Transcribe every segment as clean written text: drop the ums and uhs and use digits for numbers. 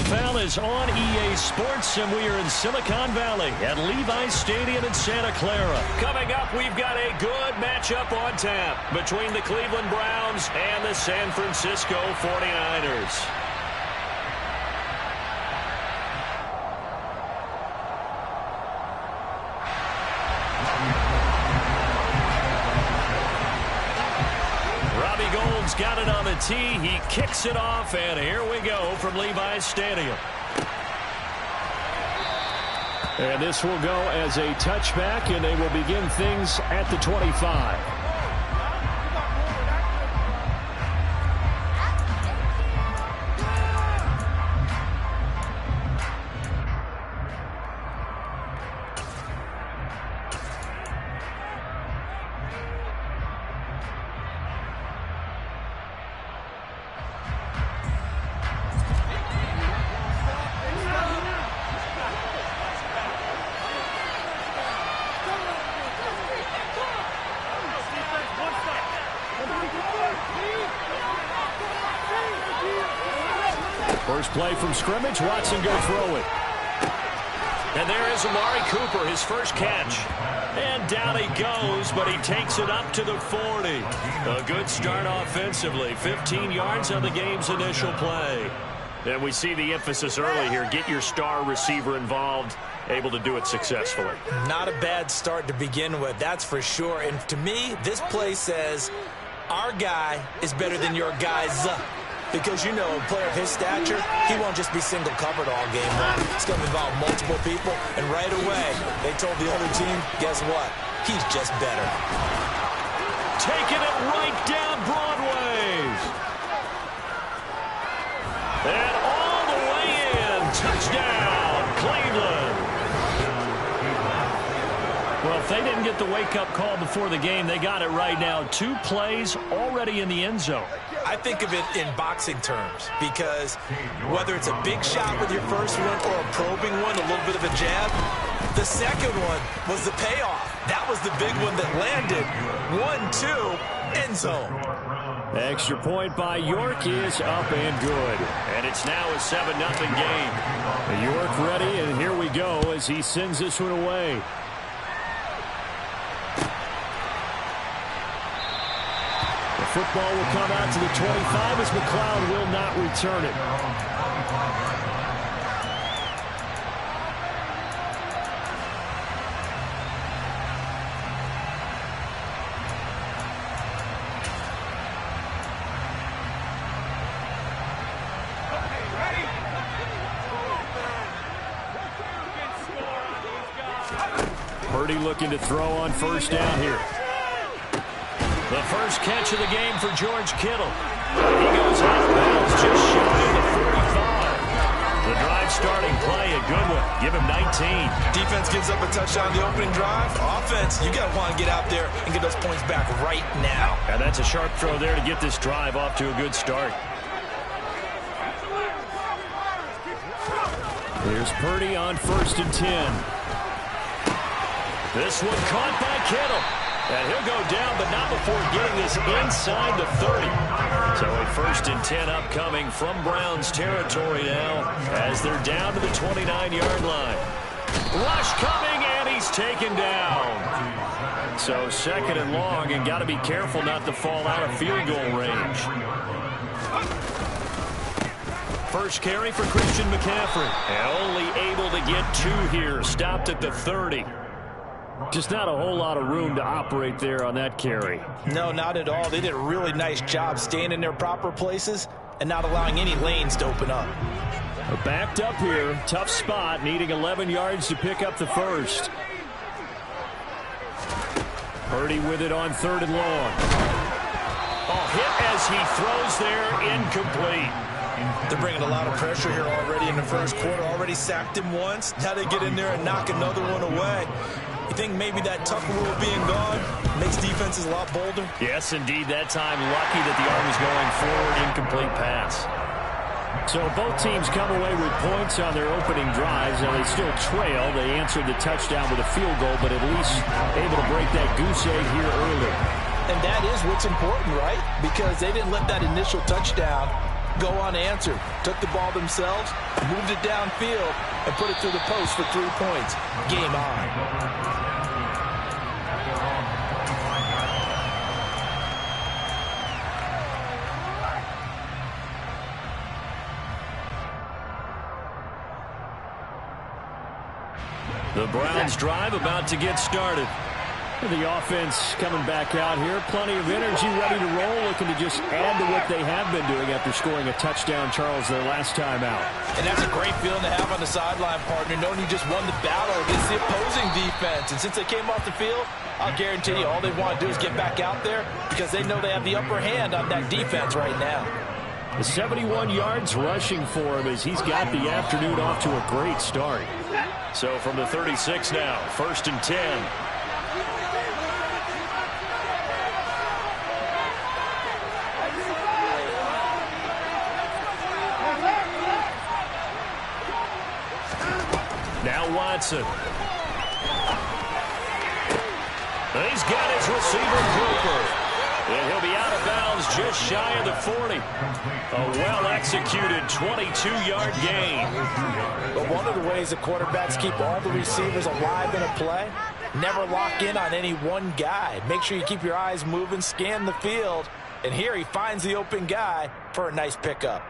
NFL is on EA Sports, and we are in Silicon Valley at Levi's Stadium in Santa Clara. Coming up, we've got a good matchup on tap between the Cleveland Browns and the San Francisco 49ers. Gold's got it on the tee. He kicks it off, and here we go from Levi's Stadium. And this will go as a touchback, and they will begin things at the 25. First play from scrimmage. Watson go throw it. And there is Amari Cooper, his first catch. And down he goes, but he takes it up to the 40. A good start offensively. 15 yards on the game's initial play. And we see the emphasis early here. Get your star receiver involved. Able to do it successfully. Not a bad start to begin with, that's for sure. And to me, this play says our guy is better than your guy's. Because, you know, a player of his stature, he won't just be single covered all game long. It's going to involve multiple people. And right away, they told the other team, guess what? He's just better. Taking it right down Broadway. And all the way in. Touchdown, Cleveland. Well, if they didn't get the wake-up call before the game, they got it right now. 2 plays already in the end zone. I think of it in boxing terms because whether it's a big shot with your first one or a probing one, a little bit of a jab, the second one was the payoff. That was the big one that landed. 1-2, end zone. Extra point by York is up and good. And it's now a 7-0 game. York ready, and here we go as he sends this one away. Football will come out to the 25 as McLeod will not return it. Purdy looking to throw on first down here. The first catch of the game for George Kittle. He goes out of bounds just shy of the 45. The drive starting play, a good one. Give him 19. Defense gives up a touchdown the opening drive. Offense, you got to want to get out there and get those points back right now. And that's a sharp throw there to get this drive off to a good start. Here's Purdy on 1st and 10. This one caught by Kittle. And he'll go down, but not before getting this inside the 30. So a 1st and 10 upcoming from Browns territory now as they're down to the 29-yard line. Rush coming, and he's taken down. So 2nd and long, and got to be careful not to fall out of field goal range. First carry for Christian McCaffrey. And only able to get 2 here. Stopped at the 30. Just not a whole lot of room to operate there on that carry. No, not at all. They did a really nice job staying in their proper places and not allowing any lanes to open up. Backed up here. Tough spot. Needing 11 yards to pick up the first. Purdy with it on 3rd and long. Oh, hit as he throws there. Incomplete. They're bringing a lot of pressure here already in the first quarter. Already sacked him once. Now they get in there and knock another one away. You think maybe that Tucker rule being gone makes defenses a lot bolder? Yes, indeed. That time, lucky that the arm is going forward. Incomplete pass. So both teams come away with points on their opening drives. Now they still trail. They answered the touchdown with a field goal, but at least able to break that goose egg here early. And that is what's important, right? Because they didn't let that initial touchdown go unanswered. Took the ball themselves, moved it downfield, and put it through the post for 3 points. Game on. The Browns drive about to get started. The offense coming back out here. Plenty of energy, ready to roll, looking to just add to what they have been doing after scoring a touchdown, Charles, their last time out. And that's a great feeling to have on the sideline, partner, knowing you just won the battle against the opposing defense. And since they came off the field, I'll guarantee you all they want to do is get back out there because they know they have the upper hand on that defense right now. The 71 yards rushing for him as he's got the afternoon off to a great start. So from the 36 now, 1st and 10. Now Watson. He's got his receiver, Cooper. And he'll be out of bounds just shy of the 40. A well-executed 22-yard gain. But one of the ways the quarterbacks keep all the receivers alive in a play, never lock in on any one guy. Make sure you keep your eyes moving, scan the field. And here he finds the open guy for a nice pickup.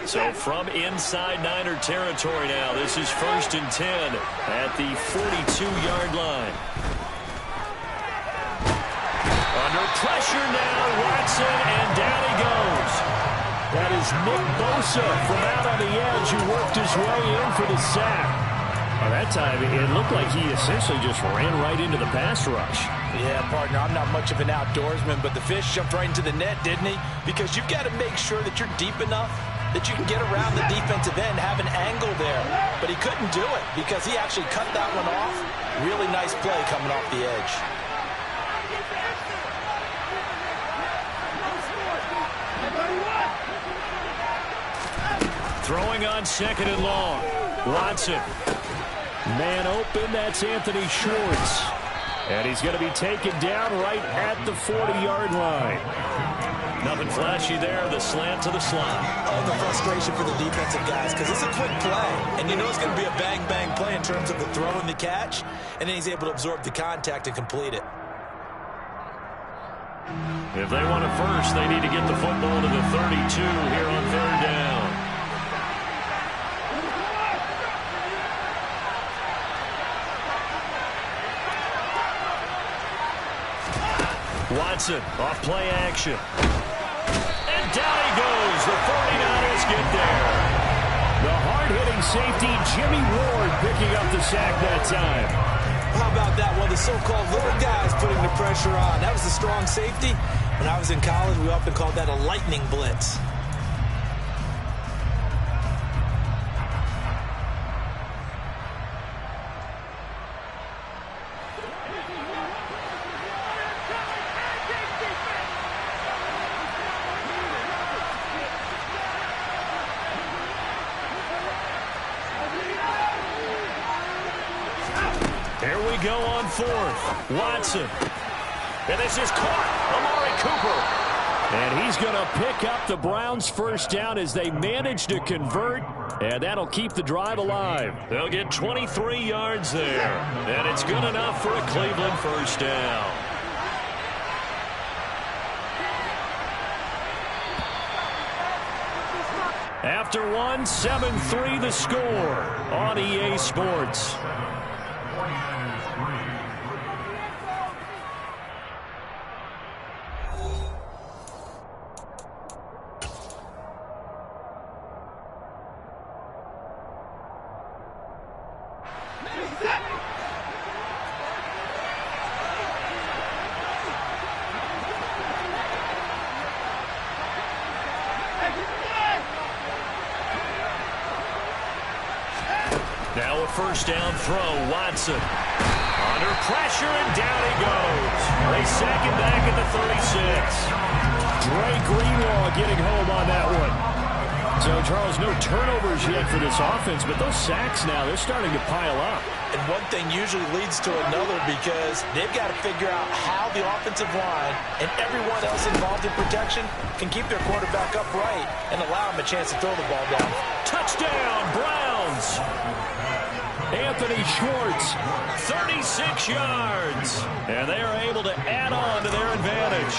So from inside Niner territory now, this is 1st and 10 at the 42-yard line. Under pressure now, Watson, and down he goes. That is Nick Bosa from out on the edge who worked his way in for the sack. Well, that time, it looked like he essentially just ran right into the pass rush. Yeah, partner, I'm not much of an outdoorsman, but the fish jumped right into the net, didn't he? Because you've got to make sure that you're deep enough that you can get around the defensive end, have an angle there. But he couldn't do it because he actually cut that one off. Really nice play coming off the edge. Throwing on 2nd and long. Watson. Man open, that's Anthony Schwartz. And he's going to be taken down right at the 40-yard line. Nothing flashy there, the slant to the slot. Oh, the frustration for the defensive guys because it's a quick play. And you know it's going to be a bang-bang play in terms of the throw and the catch. And then he's able to absorb the contact and complete it. If they want it first, they need to get the football to the 32 here on 3rd down. Watson off play action. And down he goes. The 49ers get there. The hard-hitting safety, Jimmy Ward, picking up the sack that time. How about that one? The so-called little guys putting the pressure on. That was a strong safety. When I was in college, we often called that a lightning blitz. Here we go on 4th. Watson. And this is caught. Amari Cooper. And he's going to pick up the Browns' first down as they manage to convert. And that'll keep the drive alive. They'll get 23 yards there. And it's good enough for a Cleveland first down. After one, 7-3 the score on EA Sports. Now a first down throw, Watson. Under pressure, and down he goes. They sack him back at the 36. Dre Greenlaw getting home on that one. So, Charles, no turnovers yet for this offense, but those sacks now, they're starting to pile up. And one thing usually leads to another because they've got to figure out how the offensive line and everyone else involved in protection can keep their quarterback upright and allow him a chance to throw the ball down. Touchdown, Browns! Anthony Schwartz, 36 yards. And they are able to add on to their advantage.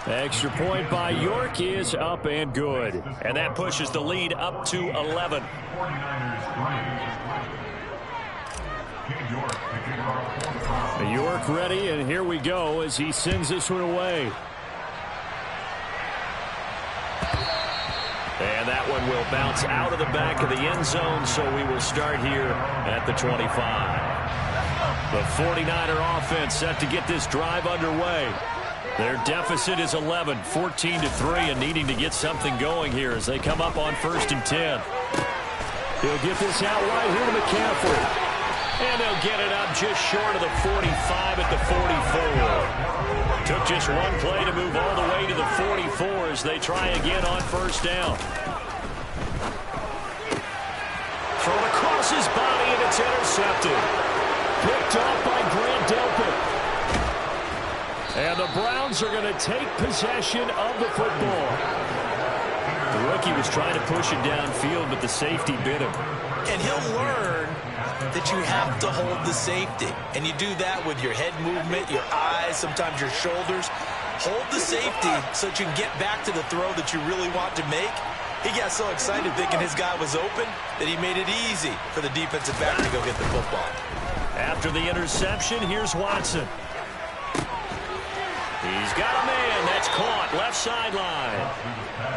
Extra point by York is up and good. And that pushes the lead up to 11. York ready, and here we go as he sends this one away. And that one will bounce out of the back of the end zone, so we will start here at the 25. The 49er offense set to get this drive underway. Their deficit is 11, 14-3, and needing to get something going here as they come up on 1st and 10. He'll get this out right here to McCaffrey. And they'll get it up just short of the 45 at the 44. Took just one play to move all the way to the 44 as they try again on 1st down. Thrown across his body, and it's intercepted. Picked off by Grant Delpit. And the Browns are going to take possession of the football. The rookie was trying to push it downfield, but the safety bit him. And he'll learn that you have to hold the safety. And you do that with your head movement, your eyes, sometimes your shoulders. Hold the safety so that you can get back to the throw that you really want to make. He got so excited thinking his guy was open that he made it easy for the defensive back to go get the football. After the interception, here's Watson. He's got a man that's caught left sideline.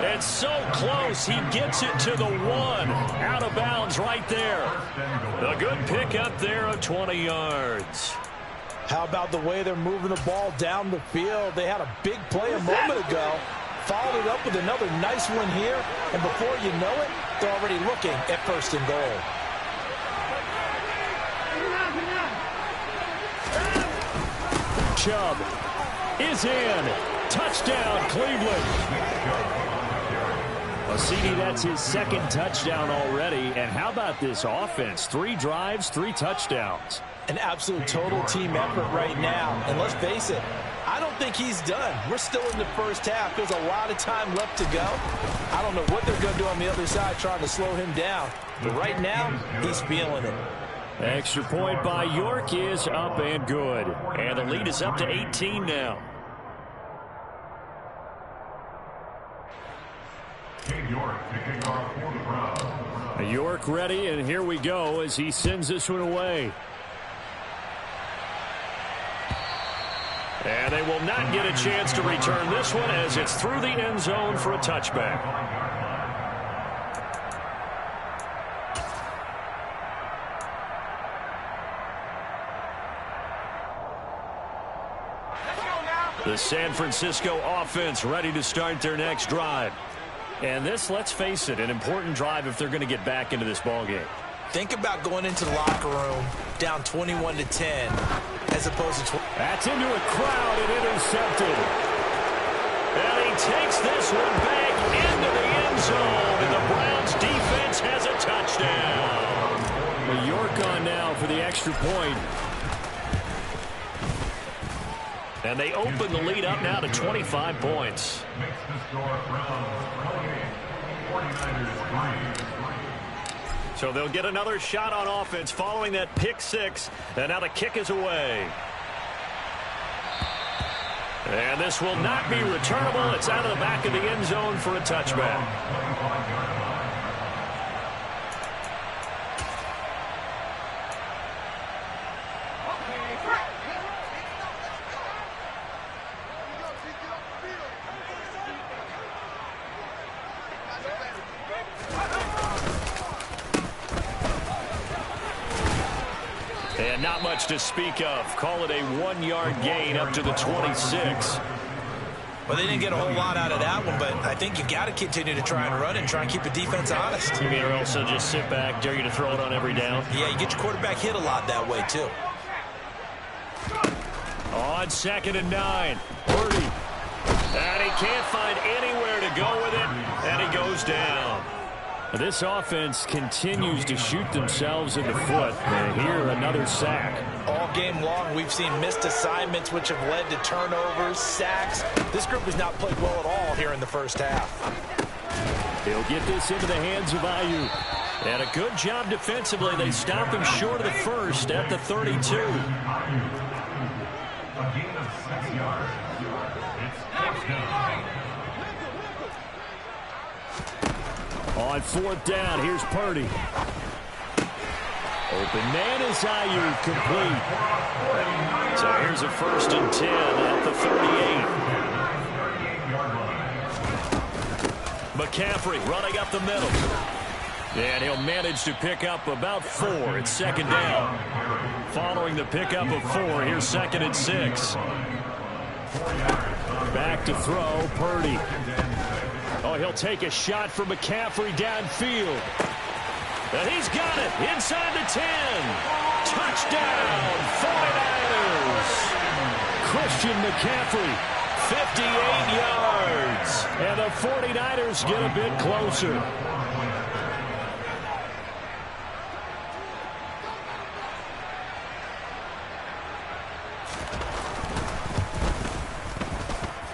It's so close, he gets it to the 1. Out of bounds right there. A good pick up there of 20 yards. How about the way they're moving the ball down the field? They had a big play a moment ago. Followed it up with another nice one here. And before you know it, they're already looking at 1st and goal. Chubb is in. Touchdown, Cleveland. Well, CD, that's his 2nd touchdown already. And how about this offense? 3 drives, 3 touchdowns. An absolute total team effort right now. And let's face it, I don't think he's done. We're still in the 1st half. There's a lot of time left to go. I don't know what they're going to do on the other side trying to slow him down. But right now, he's feeling it. Extra point by York is up and good. And the lead is up to 18 now. York ready, and here we go as he sends this one away. And they will not get a chance to return this one as it's through the end zone for a touchback. The San Francisco offense ready to start their next drive. And this, let's face it, an important drive if they're going to get back into this ballgame. Think about going into the locker room down 21-10 as opposed to... That's into a crowd and intercepted. And he takes this one back into the end zone, and the Browns defense has a touchdown. Well, York on now for the extra point. And they open the lead up now to 25 points. So they'll get another shot on offense following that pick 6. And now the kick is away. And this will not be returnable. It's out of the back of the end zone for a touchback. And not much to speak of. Call it a 1-yard gain up to the 26. Well, they didn't get a whole lot out of that one, but I think you got to continue to try and run and try and keep the defense honest. You mean, or also just sit back, dare you to throw it on every down? Yeah, you get your quarterback hit a lot that way, too. On 2nd and 9. Purdy And he can't find anywhere to go with it, and he goes down. This offense continues to shoot themselves in the foot. And here, another sack. All game long, we've seen missed assignments, which have led to turnovers, sacks. This group has not played well at all here in the first half. He'll get this into the hands of Ayuk. And a good job defensively. They stop him short of the first at the 32. On fourth down, here's Purdy. Open man is Ayuk, complete. So here's a 1st and 10 at the 38. McCaffrey running up the middle. And he'll manage to pick up about 4. It's 2nd down. Following the pickup of 4, here's 2nd and 6. Back to throw, Purdy. Oh, he'll take a shot from McCaffrey downfield. And he's got it inside the 10. Touchdown, 49ers. Christian McCaffrey. 58 yards. And the 49ers get a bit closer.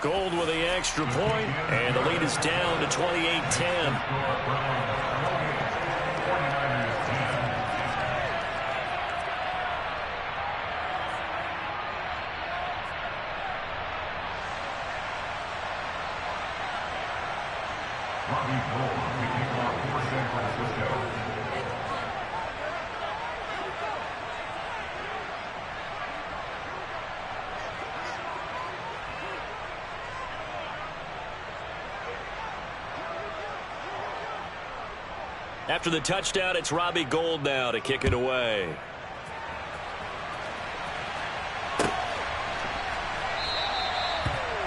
Gold with the extra point, and the lead is down to 28-10. After the touchdown, it's Robbie Gould now to kick it away.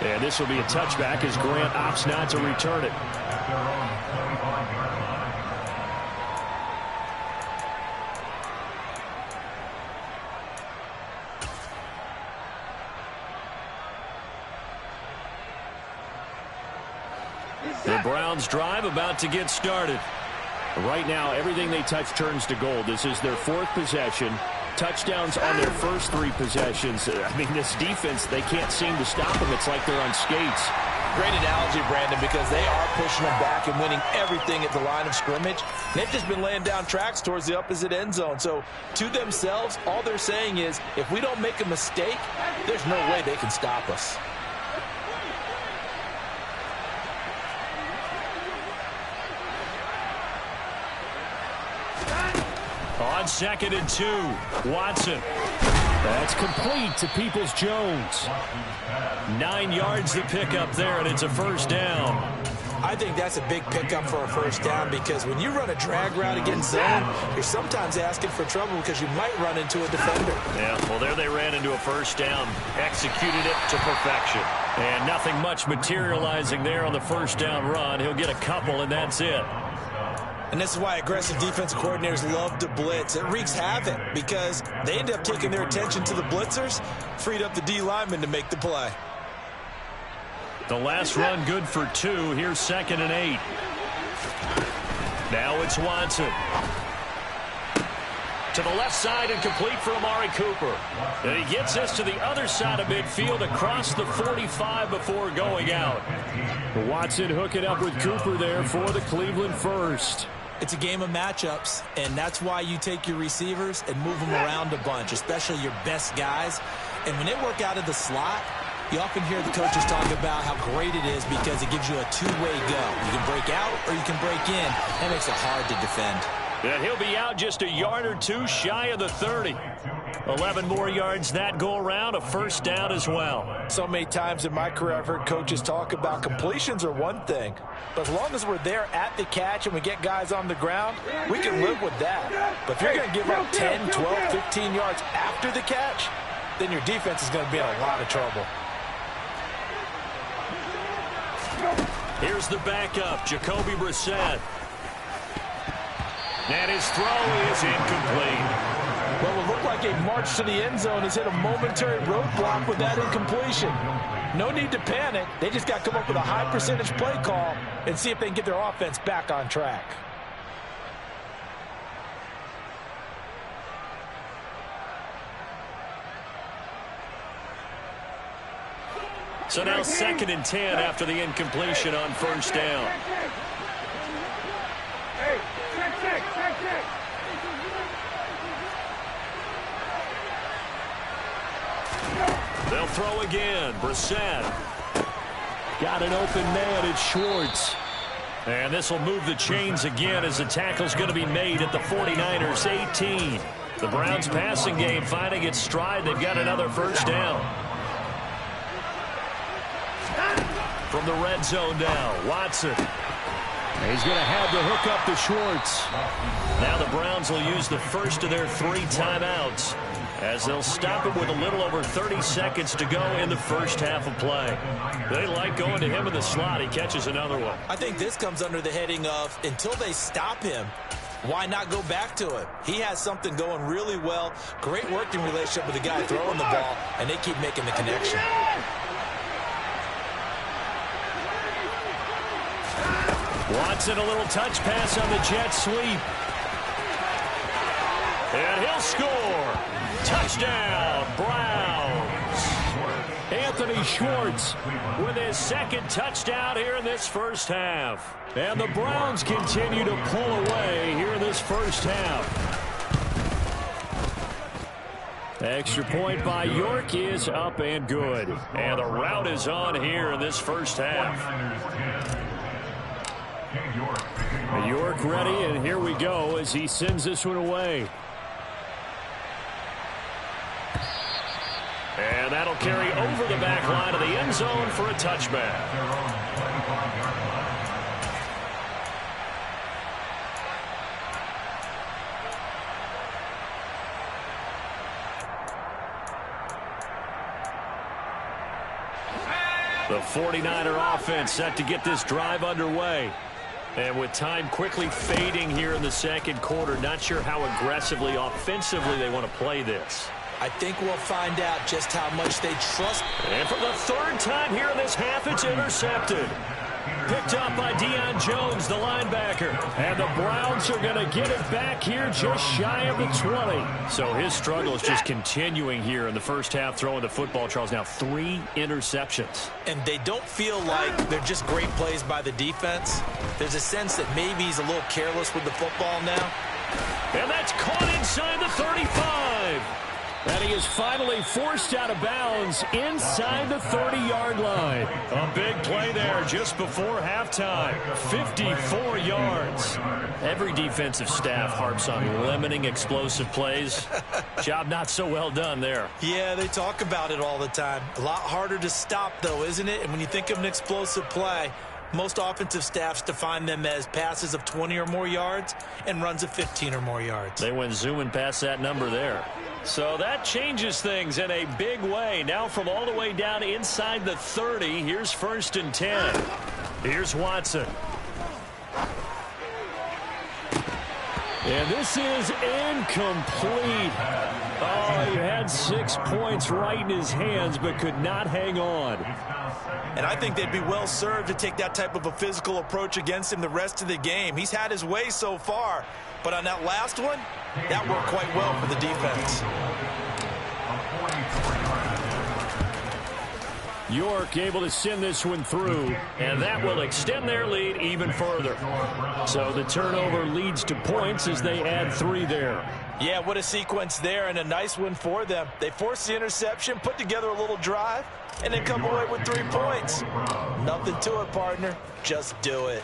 And this will be a touchback as Grant opts not to return it. The Browns drive about to get started. Right now, everything they touch turns to gold. This is their 4th possession. Touchdowns on their first 3 possessions. I mean, this defense, they can't seem to stop them. It's like they're on skates. Great analogy, Brandon, because they are pushing them back and winning everything at the line of scrimmage. They've just been laying down tracks towards the opposite end zone. So, to themselves, all they're saying is, if we don't make a mistake, there's no way they can stop us. On 2nd and 2, Watson. That's complete to Peoples-Jones. 9 yards to pick up there, and it's a 1st down. I think that's a big pickup for a 1st down because when you run a drag route against zone, you're sometimes asking for trouble because you might run into a defender. Yeah, well, there they ran into a 1st down. Executed it to perfection. And nothing much materializing there on the 1st down run. He'll get a couple, and that's it. And this is why aggressive defensive coordinators love to blitz. It wreaks havoc because they end up taking their attention to the blitzers, freed up the D lineman to make the play. The last run good for 2. Here's 2nd and 8. Now it's Watson. To the left side and complete for Amari Cooper. And he gets this to the other side of midfield across the 45 before going out. Watson hooking up with Cooper there for the Cleveland first. It's a game of matchups, and that's why you take your receivers and move them around a bunch, especially your best guys. And when they work out of the slot, you often hear the coaches talk about how great it is because it gives you a two-way go. You can break out or you can break in. That makes it hard to defend. And he'll be out just a yard or 2 shy of the 30. 11 more yards that go around, a 1st down as well. So many times in my career I've heard coaches talk about completions are one thing. But as long as we're there at the catch and we get guys on the ground, we can live with that. But if you're going to give up 10, 12, 15 yards after the catch, then your defense is going to be in a lot of trouble. Here's the backup, Jacoby Brissett. And his throw is incomplete. Well, it looked like a march to the end zone has hit a momentary roadblock with that incompletion. No need to panic. They just got to come up with a high percentage play call and see if they can get their offense back on track. So now 2nd and 10 after the incompletion on first down. They'll throw again. Brissett. Got an open man. It's Schwartz. And this will move the chains again as the tackle's going to be made at the 49ers 18. The Browns passing game finding its stride. They've got another first down. From the red zone now, Watson. He's going to have to hook up to Schwartz. Now the Browns will use the first of their 3 timeouts as they'll stop it with a little over 30 seconds to go in the first half of play. They like going to him in the slot. He catches another one. I think this comes under the heading of until they stop him, why not go back to it? He has something going really well. Great working relationship with the guy throwing the ball, and they keep making the connection. Watson, a little touch pass on the jet sweep. And he'll score. Touchdown, Browns. Anthony Schwartz With his 2nd touchdown here in this first half. and the Browns continue to pull away here in this first half. Extra point by York is up and good. And the route is on here in this first half. York ready, and here we go as he sends this one away. And that'll carry over the back line of the end zone for a touchback. The 49er offense set to get this drive underway. And with time quickly fading here in the second quarter, not sure how aggressively, offensively they want to play this. I think we'll find out just how much they trust. And for the 3rd time here in this half, it's intercepted. Picked up by Deion Jones, the linebacker. And the Browns are going to get it back here just shy of the 20. So his struggle is just continuing here in the first half, throwing the football. Charles, now 3 interceptions. And they don't feel like they're just great plays by the defense. There's a sense that maybe he's a little careless with the football now. And that's caught inside the 35. And he is finally forced out of bounds inside the 30-yard line. A big play there just before halftime. 54 yards. Every defensive staff harps on limiting explosive plays. Job not so well done there. Yeah, they talk about it all the time. A lot harder to stop, though, isn't it? And when you think of an explosive play, most offensive staffs define them as passes of 20 or more yards and runs of 15 or more yards. They went zooming past that number there. So that changes things in a big way. Now from all the way down inside the 30, here's 1st and 10. Here's Watson. And this is incomplete. Oh, he had 6 points right in his hands, but could not hang on. And I think they'd be well served to take that type of a physical approach against him the rest of the game. He's had his way so far, but on that last one, that worked quite well for the defense. York able to send this one through, and that will extend their lead even further. So the turnover leads to points as they add 3 there. Yeah, what a sequence there, and a nice one for them. They forced the interception, put together a little drive, and then come away with 3 points. Nothing to it, partner. Just do it.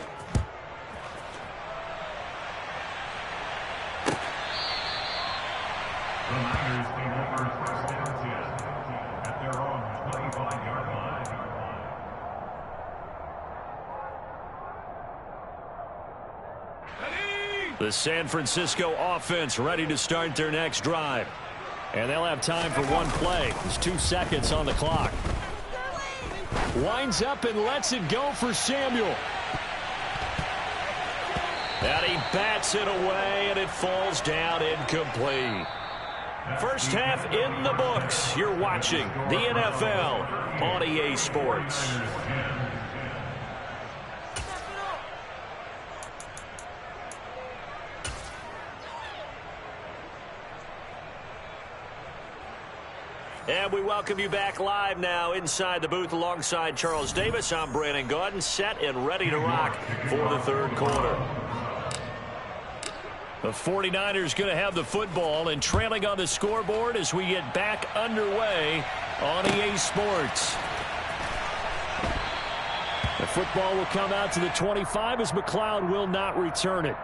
The Niners take their first down at their own 25-yard line. The San Francisco offense ready to start their next drive. And they'll have time for one play. There's 2 seconds on the clock. Winds up and lets it go for Samuel. And he bats it away, and it falls down incomplete. First half in the books. You're watching the NFL on EA Sports. And we welcome you back live now inside the booth alongside Charles Davis. I'm Brandon Gaudin, set and ready to rock for the third quarter. The 49ers going to have the football and trailing on the scoreboard as we get back underway on EA Sports. The football will come out to the 25 as McLeod will not return it.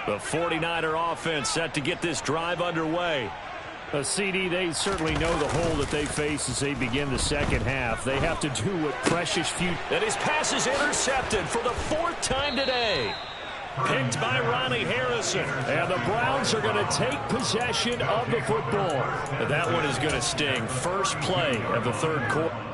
The 49er offense set to get this drive underway. A CD, they certainly know the hole that they face as they begin the second half. They have to do what precious few. And his pass is intercepted for the fourth time today. Picked by Ronnie Harrison. And the Browns are going to take possession of the football. That one is going to sting. First play of the third quarter.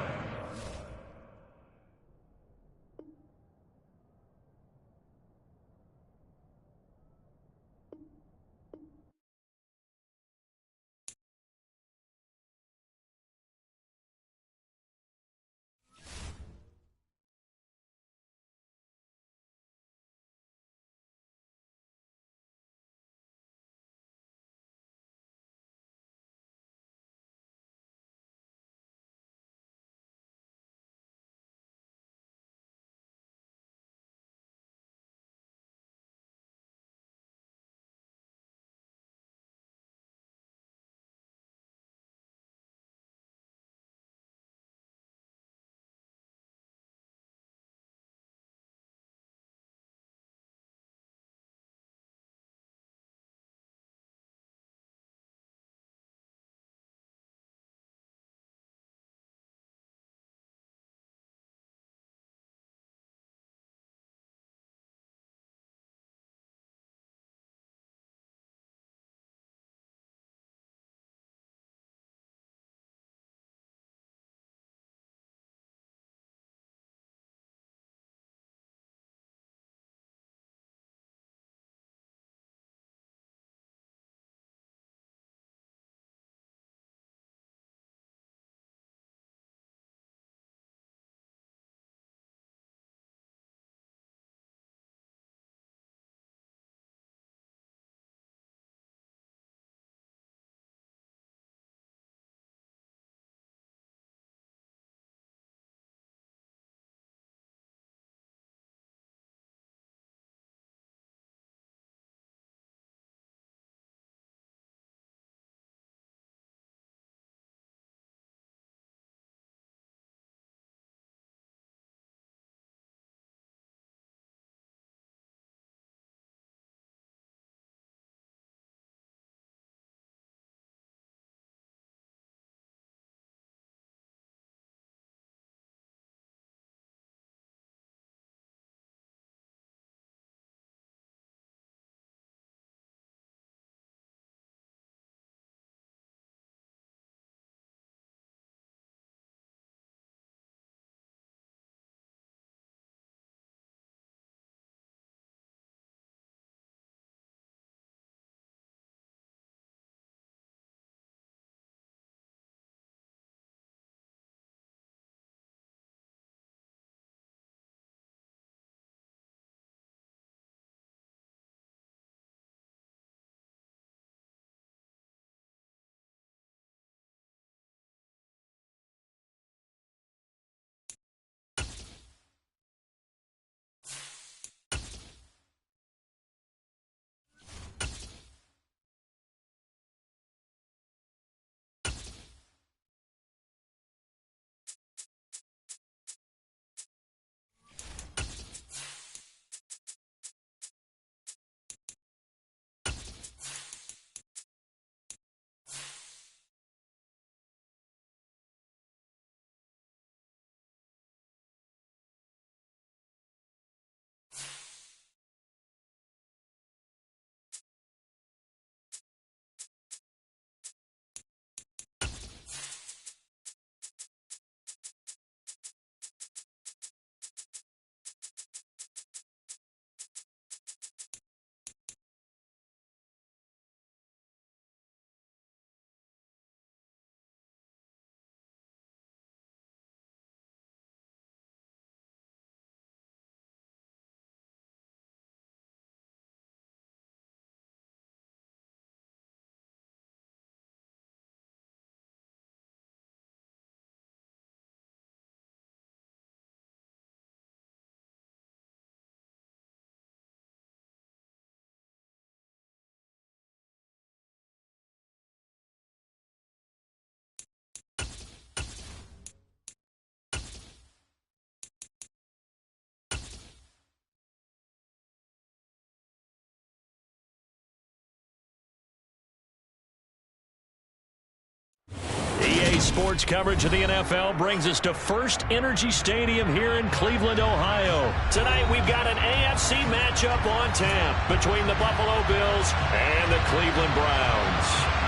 sports coverage of the NFL brings us to First Energy Stadium here in Cleveland, Ohio. Tonight we've got an AFC matchup on tap between the Buffalo Bills and the Cleveland Browns.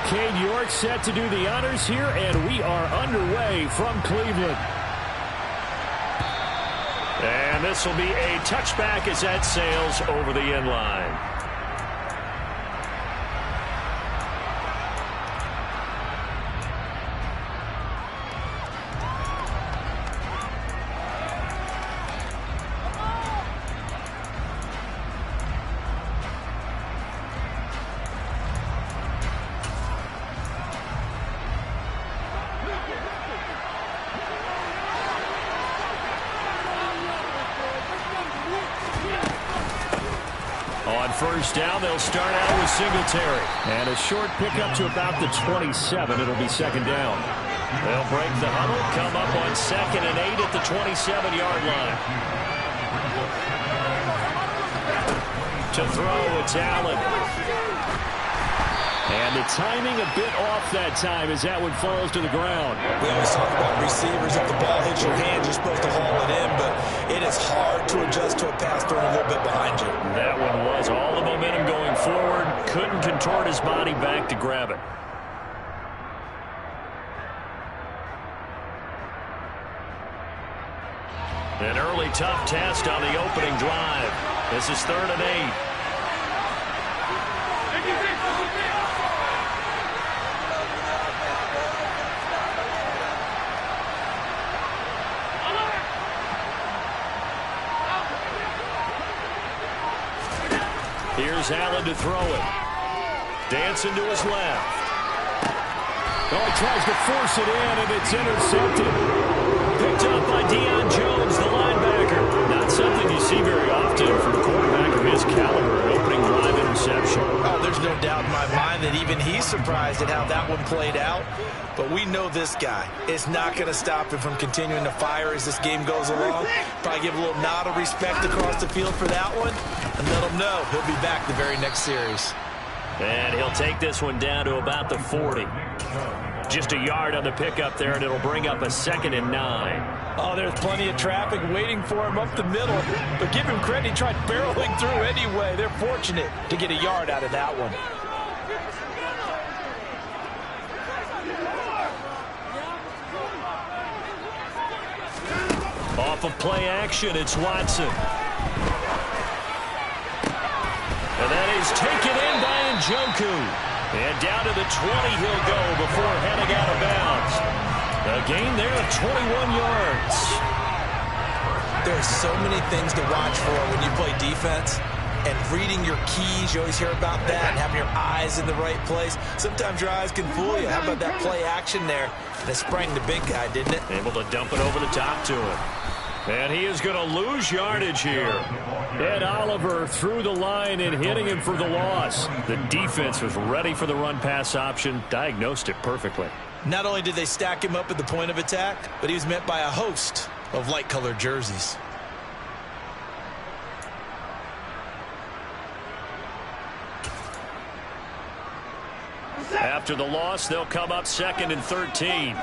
Cade York set to do the honors here, and we are underway from Cleveland. And this will be a touchback as that sails over the end line. On first down, they'll start out with Singletary. And a short pickup to about the 27. It'll be second down. They'll break the huddle, come up on 2nd and 8 at the 27-yard line. To throw, it's Allen. And the timing a bit off that time as that one falls to the ground. We always talk about receivers. If the ball hits your hand, you're supposed to haul it in, but it is hard to adjust to a pass thrown a little bit behind you. That one was all the momentum going forward. Couldn't contort his body back to grab it. An early tough test on the opening drive. This is 3rd and 8. Here's Allen to throw it. Dancing to his left. Oh, he tries to force it in, and it's intercepted. Picked up by Deion Jones, the linebacker. Not something you see very often from a quarterback of his caliber, an opening drive interception. Oh, there's no doubt in my mind that even he's surprised at how that one played out. But we know this guy is not going to stop him from continuing to fire as this game goes along. Probably give a little nod of respect across the field for that one and let him know he'll be back the very next series. And he'll take this one down to about the 40. Just a yard on the pickup there, and it'll bring up a 2nd and 9. Oh, there's plenty of traffic waiting for him up the middle. But give him credit, he tried barreling through anyway. They're fortunate to get a yard out of that one. Off of play action, it's Watson. And that is taken in by Njoku. And down to the 20 he'll go before heading out of bounds. A gain there of 21 yards. There's so many things to watch for when you play defense. And reading your keys, you always hear about that, and having your eyes in the right place. Sometimes your eyes can fool you. How about that play action there? That sprang the big guy, didn't it? Able to dump it over the top to him. And he is going to lose yardage here. Ed Oliver through the line and hitting him for the loss. The defense was ready for the run-pass option, diagnosed it perfectly. Not only did they stack him up at the point of attack, but he was met by a host of light-colored jerseys. After the loss, they'll come up 2nd and 13.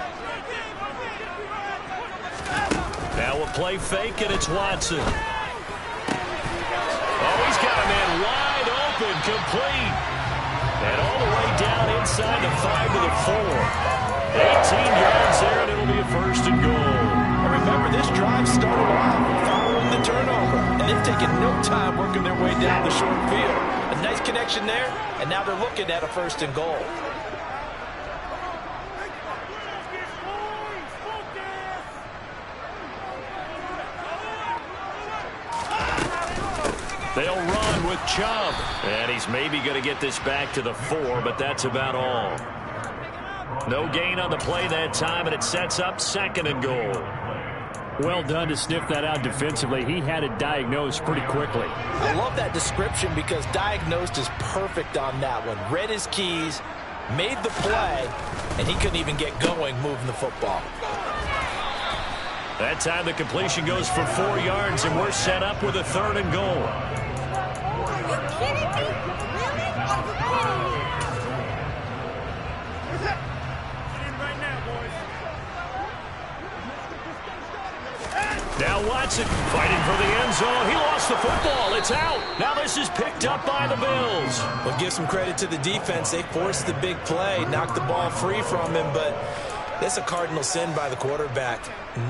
Now a play fake, and it's Watson. Oh, he's got a man wide open, complete. And all the way down inside the 5 to the 4. 18 yards there, and it'll be a 1st and goal. And remember, this drive started off following the turnover. And they've taken no time working their way down the short field. A nice connection there, and now they're looking at a 1st and goal. They'll run with Chubb. And he's maybe going to get this back to the 4, but that's about all. No gain on the play that time, and it sets up 2nd and goal. Well done to sniff that out defensively. He had it diagnosed pretty quickly. I love that description because diagnosed is perfect on that one. Read his keys, made the play, and he couldn't even get going moving the football. That time the completion goes for 4 yards, and we're set up with a 3rd and goal. Are you kidding me? Really? Are you kidding me? Now Watson fighting for the end zone. He lost the football. It's out. Now this is picked up by the Bills. Well, give some credit to the defense. They forced the big play, knocked the ball free from him, but that's a cardinal sin by the quarterback.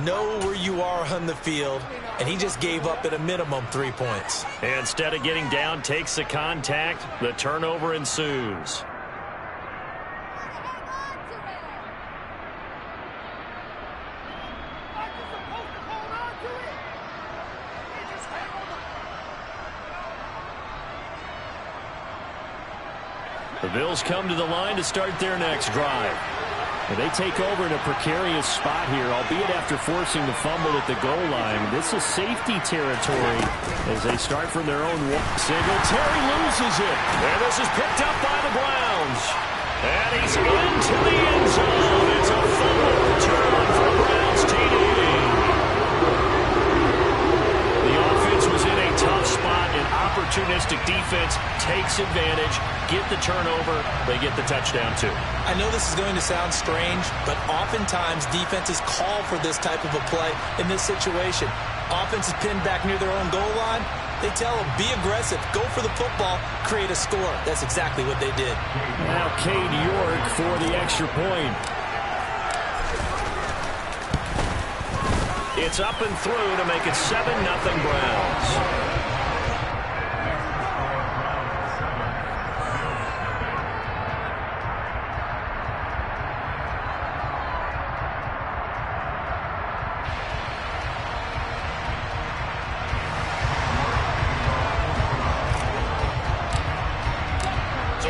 Know where you are on the field, and he just gave up at a minimum 3 points. And instead of getting down, takes the contact. The turnover ensues. The Bills come to the line to start their next drive. And they take over in a precarious spot here, albeit after forcing the fumble at the goal line. This is safety territory as they start from their own Singletary loses it. And this is picked up by the Browns. And he's into the end zone. It's a fumble return for Browns TD. The offense was in a tough spot, and opportunistic defense takes advantage, get the turnover, they get the touchdown too. I know this is going to sound strange, but oftentimes defenses call for this type of a play in this situation. Offense is pinned back near their own goal line. They tell them, be aggressive, go for the football, create a score. That's exactly what they did. Now Cade York for the extra point. It's up and through to make it 7-0 Browns.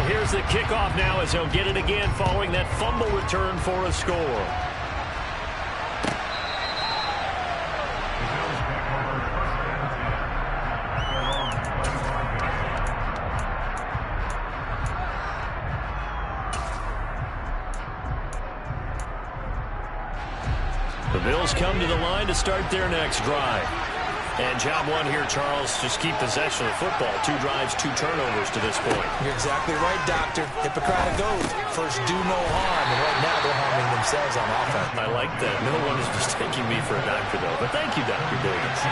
Here's the kickoff now as he'll get it again following that fumble return for a score. The Bills come to the line to start their next drive. And job one here, Charles, just keep possession of the football. 2 drives, 2 turnovers to this point. You're exactly right, Doctor. Hippocratic oath. First, do no harm. And right now, they're harming themselves on offense. I like that. No one is mistaking me for a doctor, though. But thank you, Dr. Davis.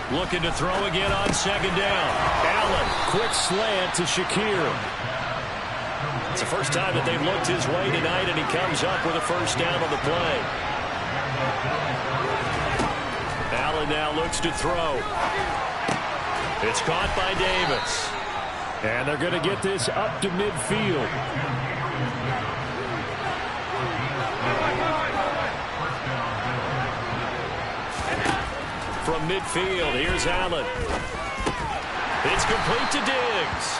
Looking to throw again on 2nd down. Allen, quick slant to Shakir. It's the first time that they've looked his way tonight, and he comes up with a first down on the play. Allen now looks to throw. It's caught by Davis. And they're going to get this up to midfield. From midfield, here's Allen. It's complete to Diggs.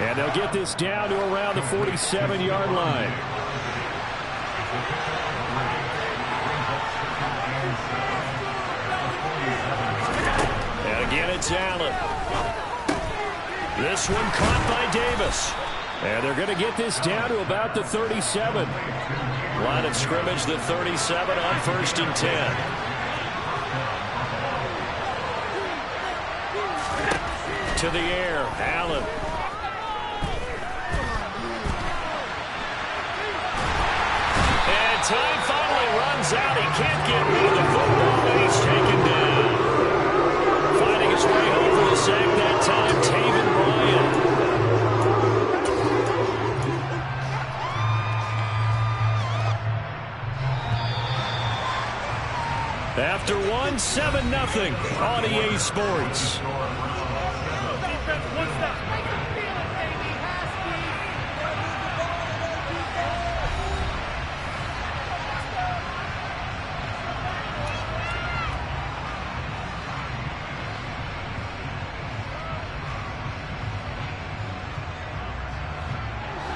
And they'll get this down to around the 47-yard line. And again, it's Allen. This one caught by Davis. And they're going to get this down to about the 37. Line of scrimmage, the 37 on 1st and 10. To the air, Allen. And time finally runs out. He can't get rid of the football, and he's taken down. Finding his way home for the sack that time, Taven Bryan. After one, 7-0 on EA Sports.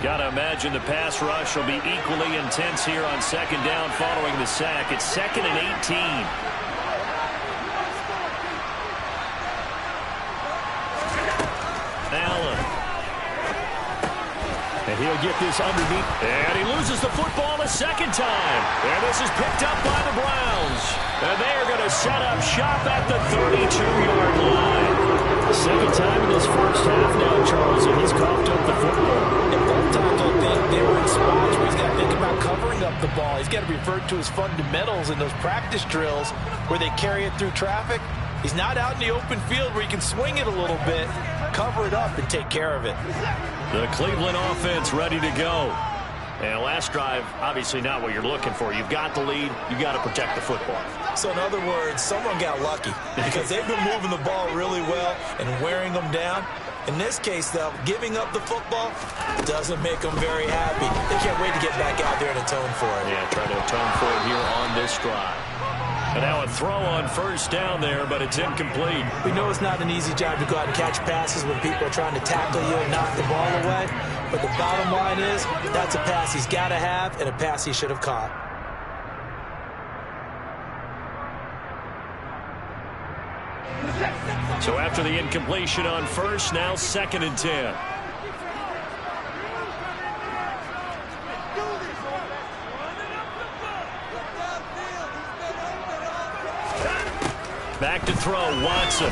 Got to imagine the pass rush will be equally intense here on second down following the sack. It's 2nd and 18. Allen. And he'll get this underneath. And he loses the football a second time. And this is picked up by the Browns. And they are going to set up shop at the 32-yard line. Second time in this first half now, Charles, and he's coughed up the football. And both times I think they were in spots where he's got to think about covering up the ball. He's got to revert to his fundamentals in those practice drills where they carry it through traffic. He's not out in the open field where he can swing it a little bit, cover it up, and take care of it. The Cleveland offense ready to go. And last drive, obviously not what you're looking for. You've got the lead. You've got to protect the football. So in other words, someone got lucky because they've been moving the ball really well and wearing them down. In this case, though, giving up the football doesn't make them very happy. They can't wait to get back out there and atone for it. Yeah, try to atone for it here on this drive. And now a throw on first down there, but it's incomplete. We know it's not an easy job to go out and catch passes when people are trying to tackle you and knock the ball away. But the bottom line is that's a pass he's got to have and a pass he should have caught. So after the incompletion on first, now 2nd and 10. Back to throw, Watson.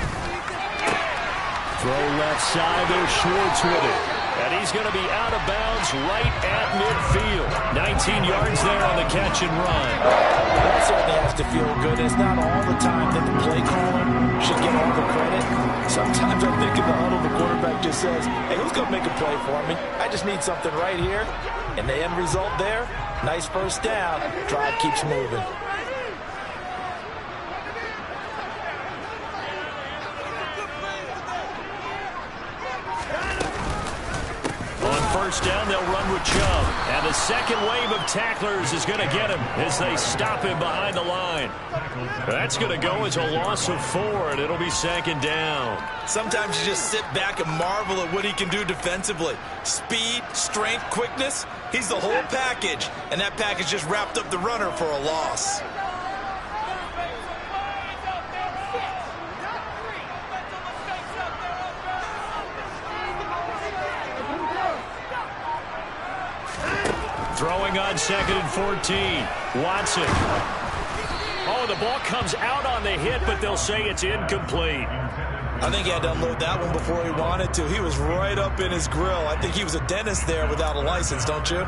Throw left side, there's Schwartz with it. And he's going to be out of bounds right at midfield. 19 yards there on the catch and run. That certainly has to feel good. It's not all the time that the play caller should get all the credit. Sometimes I think in the huddle, the quarterback just says, hey, who's going to make a play for me? I just need something right here. And the end result there, nice first down. Drive keeps moving. First down, they'll run with Chubb. And the second wave of tacklers is going to get him as they stop him behind the line. That's going to go as a loss of 4, and it'll be 2nd down. Sometimes you just sit back and marvel at what he can do defensively. Speed, strength, quickness, he's the whole package. And that package just wrapped up the runner for a loss. Throwing on 2nd and 14. Watson. Oh, the ball comes out on the hit, but they'll say it's incomplete. I think he had to unload that one before he wanted to. He was right up in his grill. I think he was a dentist there without a license, don't you?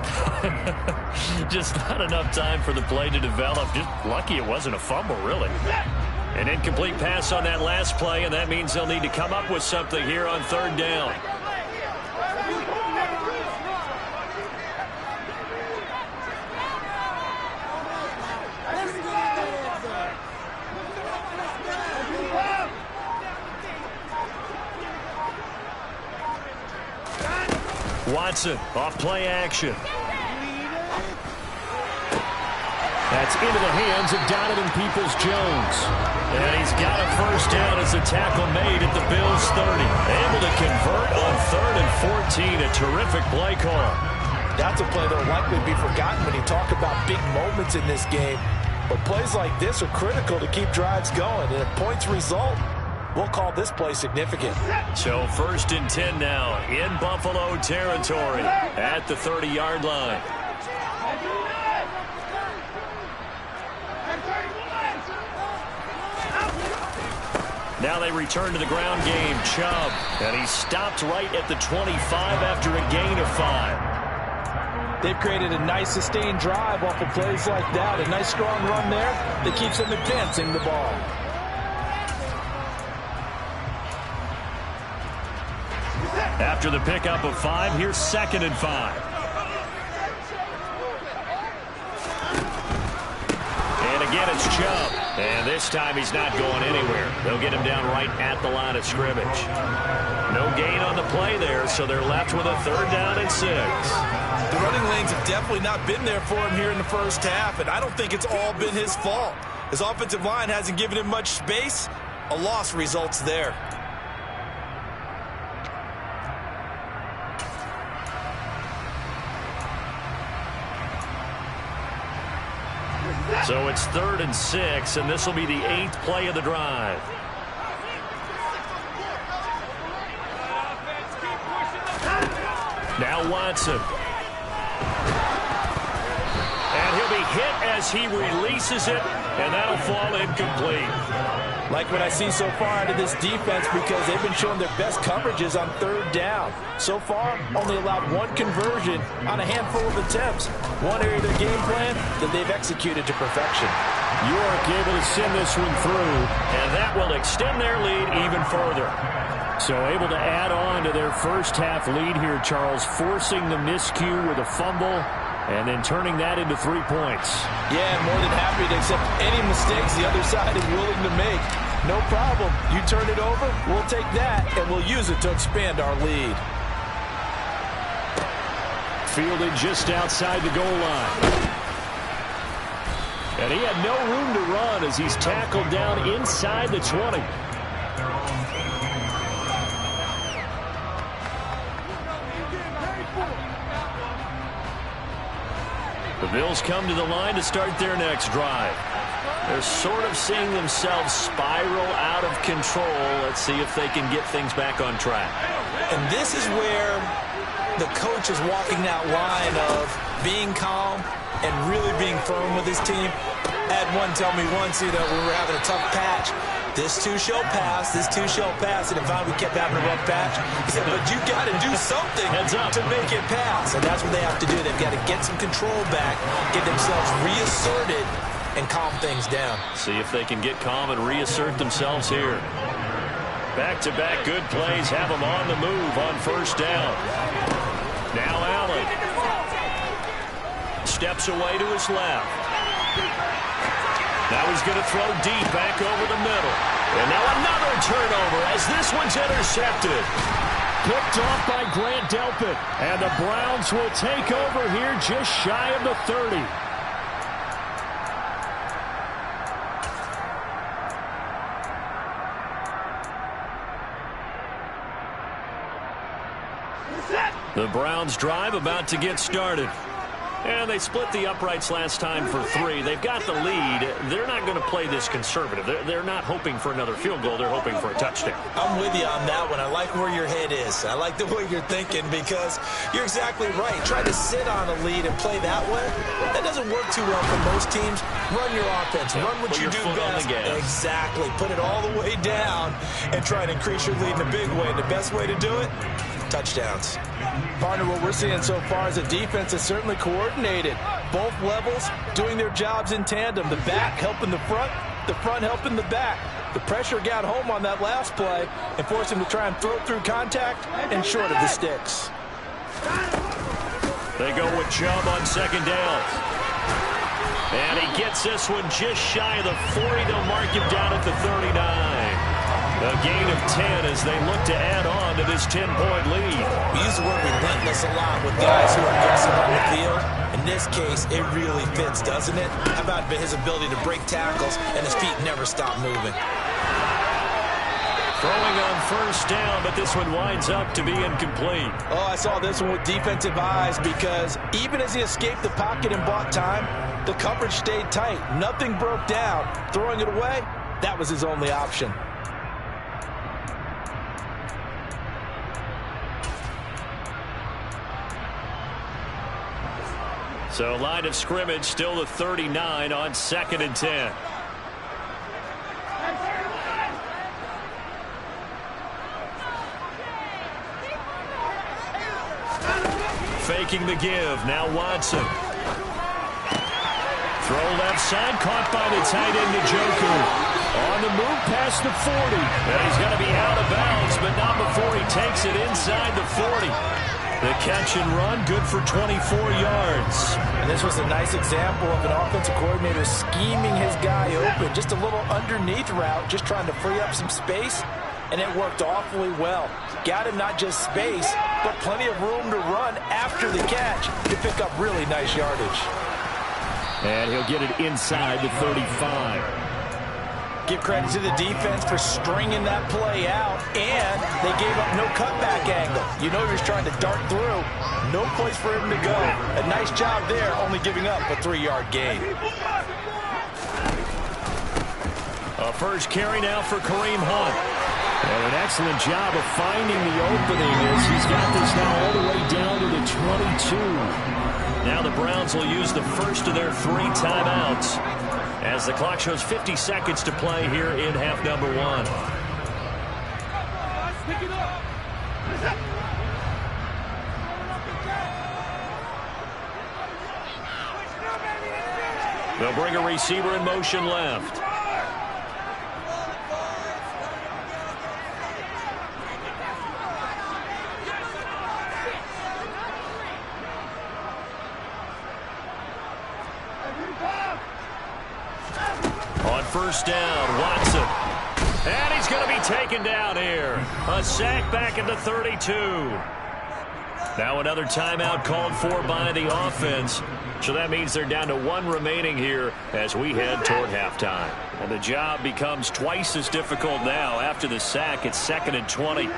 Just not enough time for the play to develop. Just lucky it wasn't a fumble, really. An incomplete pass on that last play, and that means they'll need to come up with something here on 3rd down. Watson off play action. That's into the hands of Donovan Peoples-Jones. And he's got a first down as a tackle made at the Bills' 30. Able to convert on 3rd and 14. A terrific play call. That's a play that will likely be forgotten when you talk about big moments in this game. But plays like this are critical to keep drives going. And if points result, we'll call this play significant. So 1st and 10 now in Buffalo territory at the 30-yard line. Now they return to the ground game. Chubb, and he stopped right at the 25 after a gain of 5. They've created a nice sustained drive off of plays like that. A nice strong run there that keeps them advancing the ball. After the pickup of 5, here's 2nd and 5. And again, it's Chubb. And this time he's not going anywhere. They'll get him down right at the line of scrimmage. No gain on the play there, so they're left with a 3rd down and 6. The running lanes have definitely not been there for him here in the first half, and I don't think it's all been his fault. His offensive line hasn't given him much space. A loss results there. So it's 3rd and 6, and this will be the 8th play of the drive. Now Watson. And he'll be hit as he releases it, and that'll fall incomplete. Like what I see so far out of this defense, because they've been showing their best coverages on 3rd down. So far, only allowed 1 conversion on a handful of attempts. One area of their game plan that they've executed to perfection. York able to send this one through, and that will extend their lead even further. So able to add on to their first half lead here, Charles, forcing the miscue with a fumble and then turning that into 3 points. Yeah, more than happy to accept any mistakes the other side is willing to make. No problem. You turn it over, we'll take that, and we'll use it to expand our lead. Fielded just outside the goal line. And he had no room to run as he's tackled down inside the 20. The Bills come to the line to start their next drive. They're sort of seeing themselves spiral out of control. Let's see if they can get things back on track. And this is where the coach is walking that line of being calm and really being firm with his team. I had one tell me once, we were having a tough patch. This too shall pass, this too shall pass. And if we kept having a rough patch, he said, but you got to do something to make it pass. And that's what they have to do. They've got to get some control back, get themselves reasserted, and calm things down. See if they can get calm and reassert themselves here. Back-to-back good plays have them on the move on 1st down. Now Allen. Steps away to his left. Now he's going to throw deep back over the middle. And now another turnover as this one's intercepted. Picked off by Grant Delpit. And the Browns will take over here just shy of the 30. The Browns drive about to get started. And they split the uprights last time for 3. They've got the lead. They're not going to play this conservative. They're not hoping for another field goal. They're hoping for a touchdown. I'm with you on that one. I like where your head is. I like the way you're thinking because you're exactly right. Try to sit on a lead and play that way. That doesn't work too well for most teams. Run your offense. Run what you do best. Exactly. Put it all the way down and try to increase your lead in a big way. And the best way to do it, touchdowns. Partner, what we're seeing so far is a defense that's certainly coordinated. Both levels doing their jobs in tandem. The back helping the front helping the back. The pressure got home on that last play and forced him to try and throw through contact and short of the sticks. They go with Chubb on 2nd down. And he gets this one just shy of the 40. They'll mark him down at the 39. A gain of 10 as they look to add on to this 10-point lead. We use the word relentless a lot with guys who are aggressive on the field. In this case, it really fits, doesn't it? How about his ability to break tackles and his feet never stop moving? Throwing on 1st down, but this one winds up to be incomplete. Oh, I saw this one with defensive eyes because even as he escaped the pocket and bought time, the coverage stayed tight. Nothing broke down. Throwing it away, that was his only option. So line of scrimmage still the 39 on 2nd and 10. Faking the give. Now Watson. Throw left side. Caught by the tight end Njoku. On the move past the 40. And he's going to be out of bounds, but not before he takes it inside the 40. The catch and run, good for 24 yards. And this was a nice example of an offensive coordinator scheming his guy open. Just a little underneath route, just trying to free up some space, and it worked awfully well. Got him not just space, but plenty of room to run after the catch to pick up really nice yardage. And he'll get it inside the 35. Give credit to the defense for stringing that play out, and they gave up no cutback angle. You know he was trying to dart through. No place for him to go. A nice job there, only giving up a 3-yard gain. A first carry now for Kareem Hunt. And an excellent job of finding the opening as he's got this now all the way down to the 22. Now the Browns will use the first of their 3 timeouts as the clock shows 50 seconds to play here in half number 1. They'll bring a receiver in motion left. On first down, Watson. And he's going to be taken down here. A sack back at the 32. Now another timeout called for by the offense. So that means they're down to 1 remaining here as we head toward halftime. And the job becomes twice as difficult now. After the sack, it's 2nd and 20.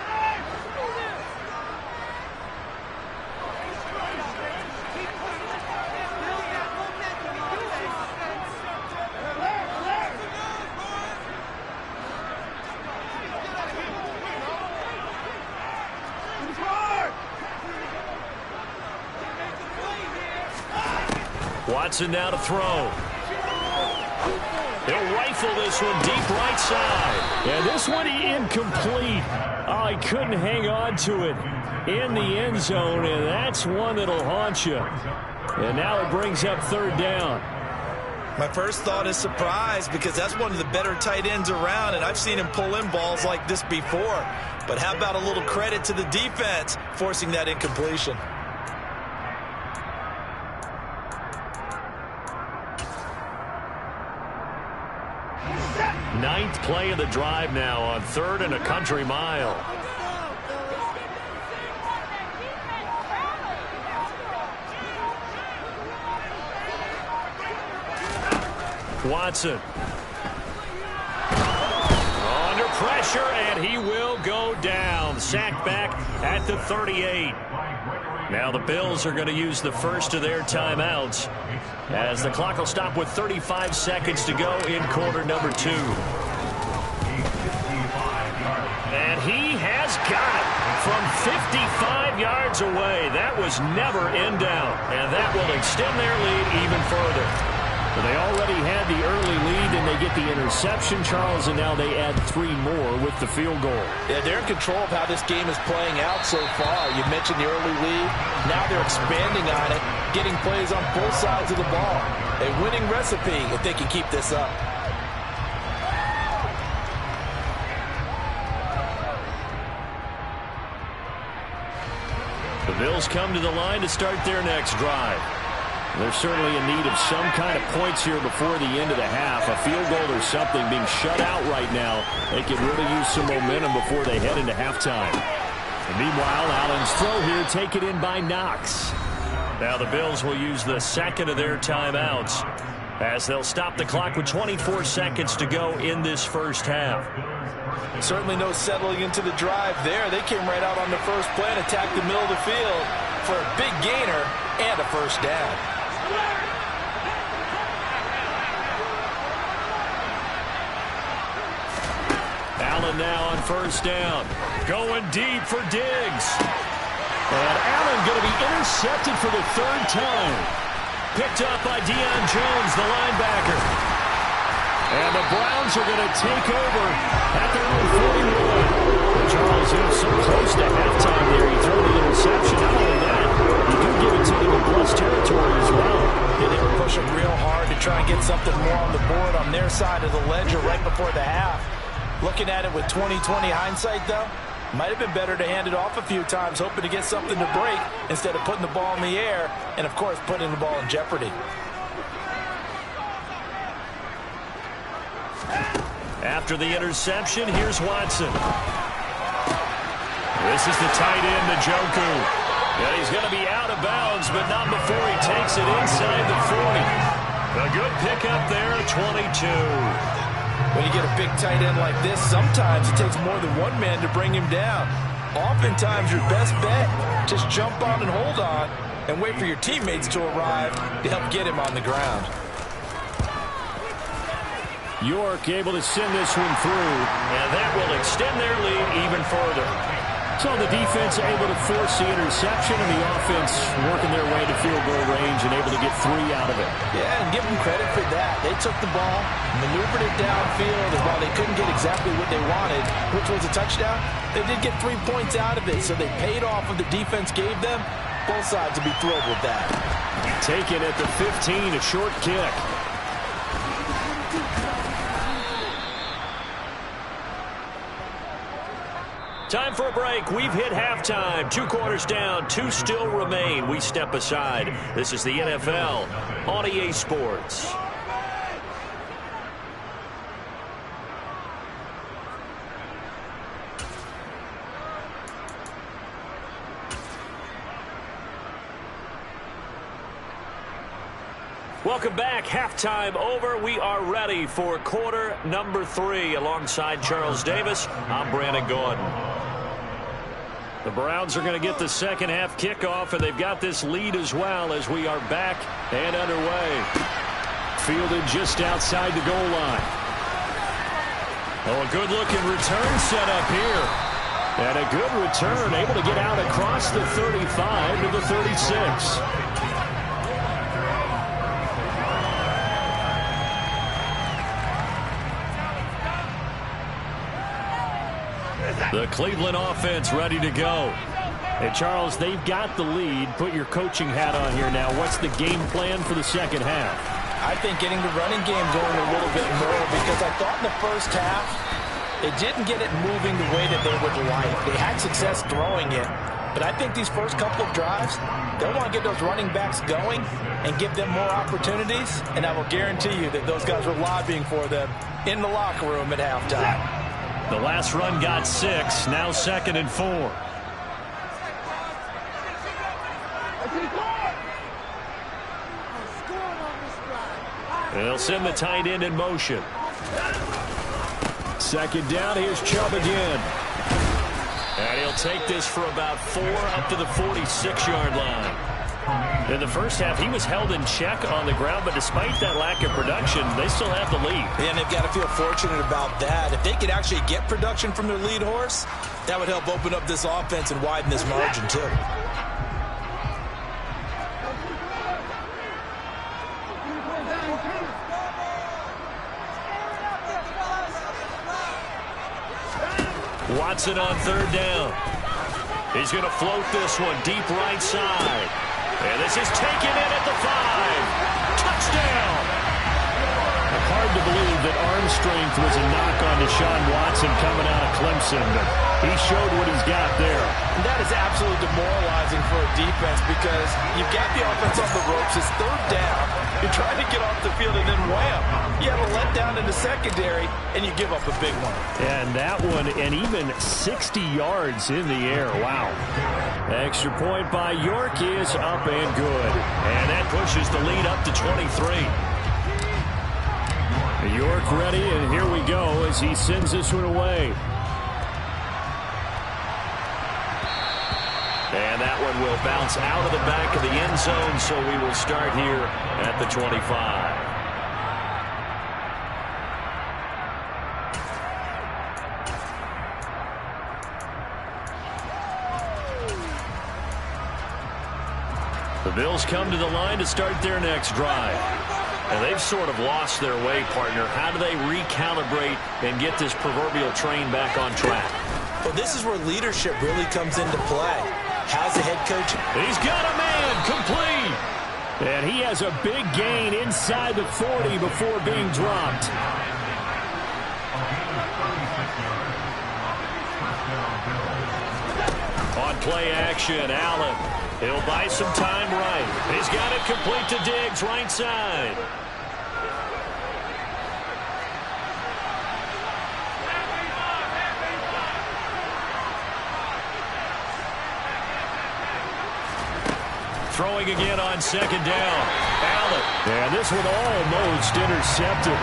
Watson now to throw. He'll rifle this one deep right side. And this one incomplete. Oh, he couldn't hang on to it in the end zone, and that's one that'll haunt you. And now it brings up 3rd down. My first thought is surprise because that's one of the better tight ends around, and I've seen him pull in balls like this before. But how about a little credit to the defense forcing that incompletion? Ninth play of the drive now on 3rd and a country mile. Watson. Under pressure, and he will go down. Sacked back at the 38. Now the Bills are going to use the first of their timeouts as the clock will stop with 35 seconds to go in quarter number 2. And he has got it from 55 yards away. That was never in doubt, and that will extend their lead even further. Well, they already had the early lead, and they get the interception, Charles, and now they add 3 more with the field goal. Yeah, they're in control of how this game is playing out so far. You mentioned the early lead. Now they're expanding on it, getting plays on both sides of the ball. A winning recipe if they can keep this up. The Bills come to the line to start their next drive. They're certainly in need of some kind of points here before the end of the half. A field goal or something being shut out right now. They could really use some momentum before they head into halftime. And meanwhile, Allen's throw here taken in by Knox. Now the Bills will use the second of their timeouts as they'll stop the clock with 24 seconds to go in this first half. Certainly no settling into the drive there. They came right out on the first play and attacked the middle of the field for a big gainer and a first down. Allen now on first down. Going deep for Diggs. And Allen going to be intercepted for the 3rd time. Picked up by Deion Jones, the linebacker. And the Browns are going to take over at their own 41. Charles, he was so close to halftime there. He threw the interception. Not only that, you do give it to them in plus territory as well. Yeah, they were pushing real hard to try and get something more on the board on their side of the ledger right before the half. Looking at it with 20/20 hindsight, though, might have been better to hand it off a few times, hoping to get something to break instead of putting the ball in the air and, of course, putting the ball in jeopardy. After the interception, here's Watson. This is the tight end, Njoku. And he's going to be out of bounds, but not before he takes it inside the 40. A good pickup there, 22. When you get a big tight end like this, sometimes it takes more than one man to bring him down. Oftentimes, your best bet, just jump on and hold on and wait for your teammates to arrive to help get him on the ground. York able to send this one through. And that will extend their lead even further. So the defense able to force the interception, and the offense working their way to field goal range and able to get 3 out of it. Yeah, and give them credit for that. They took the ball, maneuvered it downfield, and while they couldn't get exactly what they wanted, which was a touchdown, they did get 3 points out of it, so they paid off what the defense gave them. Both sides will be thrilled with that. Taken at the 15, a short kick. Time for a break. We've hit halftime. 2 quarters down. 2 still remain. We step aside. This is the NFL on EA Sports. Welcome back. Halftime over. We are ready for quarter number 3. Alongside Charles Davis, I'm Brandon Gordon. The Browns are going to get the second half kickoff, and they've got this lead as well as we are back and underway. Fielded just outside the goal line. Oh, a good-looking return set up here. And a good return, able to get out across the 35 to the 36. The Cleveland offense ready to go. Hey, Charles, they've got the lead. Put your coaching hat on here now. What's the game plan for the second half? I think getting the running game going a little bit more, because I thought in the first half they didn't get it moving the way that they would like. They had success throwing it, but I think these first couple of drives, they'll want to get those running backs going and give them more opportunities, and I will guarantee you that those guys were lobbying for them in the locker room at halftime. The last run got 6. Now 2nd and 4. They'll send the tight end in motion. 2nd down. Here's Chubb again. And he'll take this for about 4 up to the 46-yard line. In the first half, he was held in check on the ground, but despite that lack of production, they still have the lead. And they've got to feel fortunate about that. If they could actually get production from their lead horse, that would help open up this offense and widen this margin too. Watson on 3rd down. He's going to float this one deep right side. And this is taken in at the 5. Touchdown! Hard to believe that arm strength was a knock on Deshaun Watson coming out of Clemson, but he showed what he's got there. And that is absolutely demoralizing for a defense, because you've got the offense on the ropes. It's 3rd down. You're trying to get off the field, and then wham! You have a letdown in the secondary, and you give up a big one. And that one, and even 60 yards in the air. Wow. Extra point by York is up and good. And that pushes the lead up to 23. York ready, and here we go as he sends this one away. And that one will bounce out of the back of the end zone, so we will start here at the 25. The Bills come to the line to start their next drive. And they've sort of lost their way, partner. How do they recalibrate and get this proverbial train back on track? Well, this is where leadership really comes into play. How's the head coach? He's got a man complete. And he has a big gain inside the 40 before being dropped. On play action, Allen. He'll buy some time right. He's got it complete to Diggs, right side. Throwing again on 2nd down. Allen. And this one almost intercepted.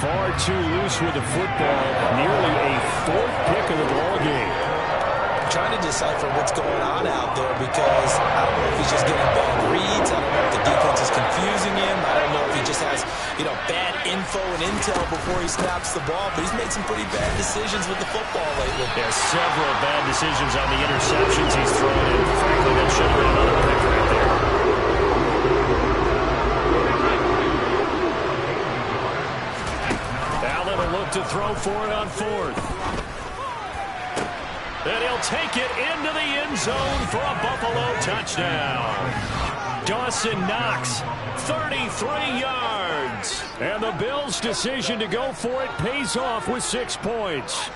Far too loose with the football. Nearly a 4th pick of the ball game. trying to decipher what's going on out there because I don't know if he's just getting bad reads. I don't know if the defense is confusing him. I don't know if he just has, bad info and intel before he snaps the ball. But he's made some pretty bad decisions with the football lately. Yeah, several bad decisions on the interceptions he's thrown in. Frankly, that should have been another pick right there. Allen will look to throw for it on fourth. And he'll take it into the end zone for a Buffalo touchdown. Dawson Knox, 33 yards. And the Bills' decision to go for it pays off with 6 points.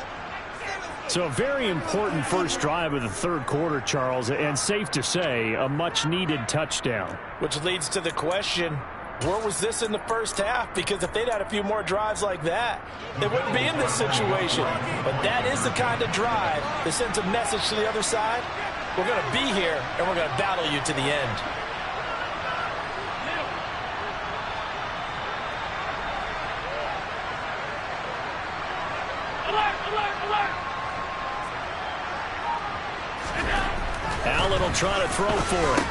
So a very important first drive of the third quarter, Charles, and safe to say, a much-needed touchdown. Which leads to the question, where was this in the first half? Because if they'd had a few more drives like that, they wouldn't be in this situation. But that is the kind of drive that sends a message to the other side. We're going to be here, and we're going to battle you to the end. Allen will try to throw for it.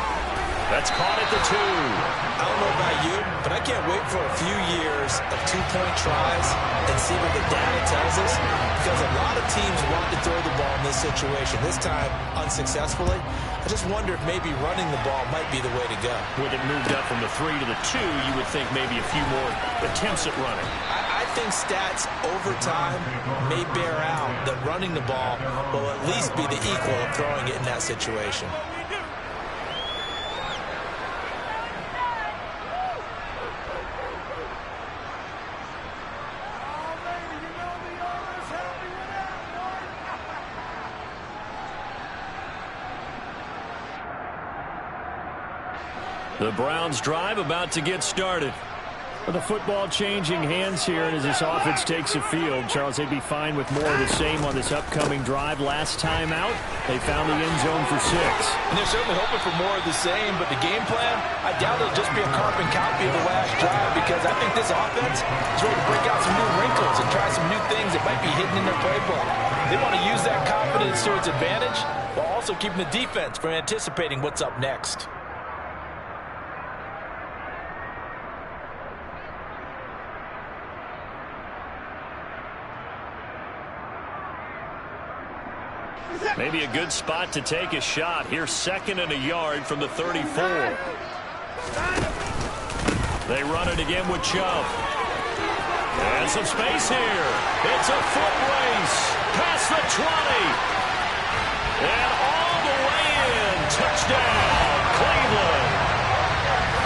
That's caught at the 2. I don't know about you, but I can't wait for a few years of two-point tries and see what the data tells us, because a lot of teams want to throw the ball in this situation, this time unsuccessfully. I just wonder if maybe running the ball might be the way to go. With it moved up from the 3 to the 2, you would think maybe a few more attempts at running. I think stats over time may bear out that running the ball will at least be the equal of throwing it in that situation. The Browns drive about to get started. The football changing hands here, and as this offense takes the field, Charles, they'd be fine with more of the same on this upcoming drive. Last time out, they found the end zone for 6. And they're certainly hoping for more of the same, but the game plan, I doubt it'll just be a carbon copy of the last drive, because I think this offense is ready to break out some new wrinkles and try some new things that might be hidden in their playbook. They want to use that confidence to its advantage while also keeping the defense from anticipating what's up next. Maybe a good spot to take a shot. Here's 2nd and a yard from the 34. They run it again with Chubb. And some space here. It's a foot race. Past the 20. And all the way in. Touchdown, Cleveland.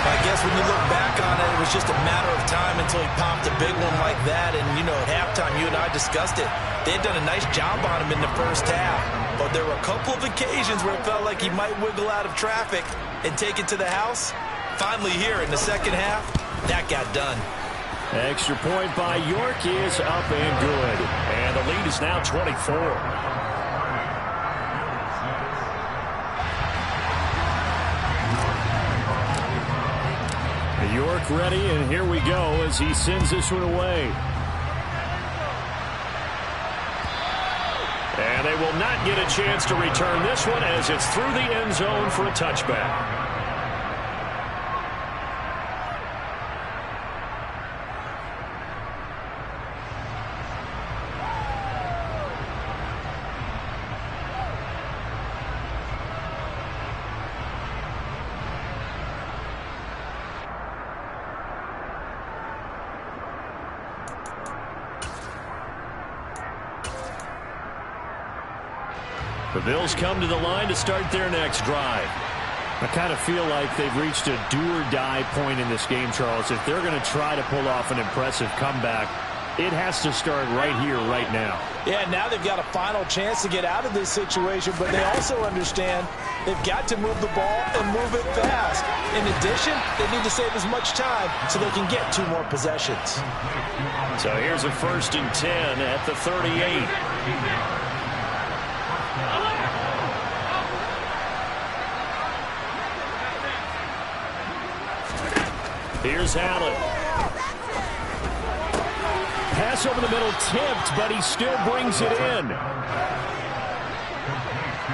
I guess when you look back on it, it was just a matter of time until he popped a big one like that. And, at halftime, you and I discussed it. They had done a nice job on him in the first half. But there were a couple of occasions where it felt like he might wiggle out of traffic and take it to the house. Finally here in the second half, that got done. Extra point by York is up and good. And the lead is now 24. York ready, and here we go as he sends this one away. And they will not get a chance to return this one as it's through the end zone for a touchback. The Bills come to the line to start their next drive. I kind of feel like they've reached a do-or-die point in this game, Charles. If they're going to try to pull off an impressive comeback, it has to start right here, right now. Yeah, now they've got a final chance to get out of this situation, but they also understand they've got to move the ball and move it fast. In addition, they need to save as much time so they can get 2 more possessions. So here's a 1st and 10 at the 38. Here's Allen. Pass over the middle tipped, but he still brings it in. From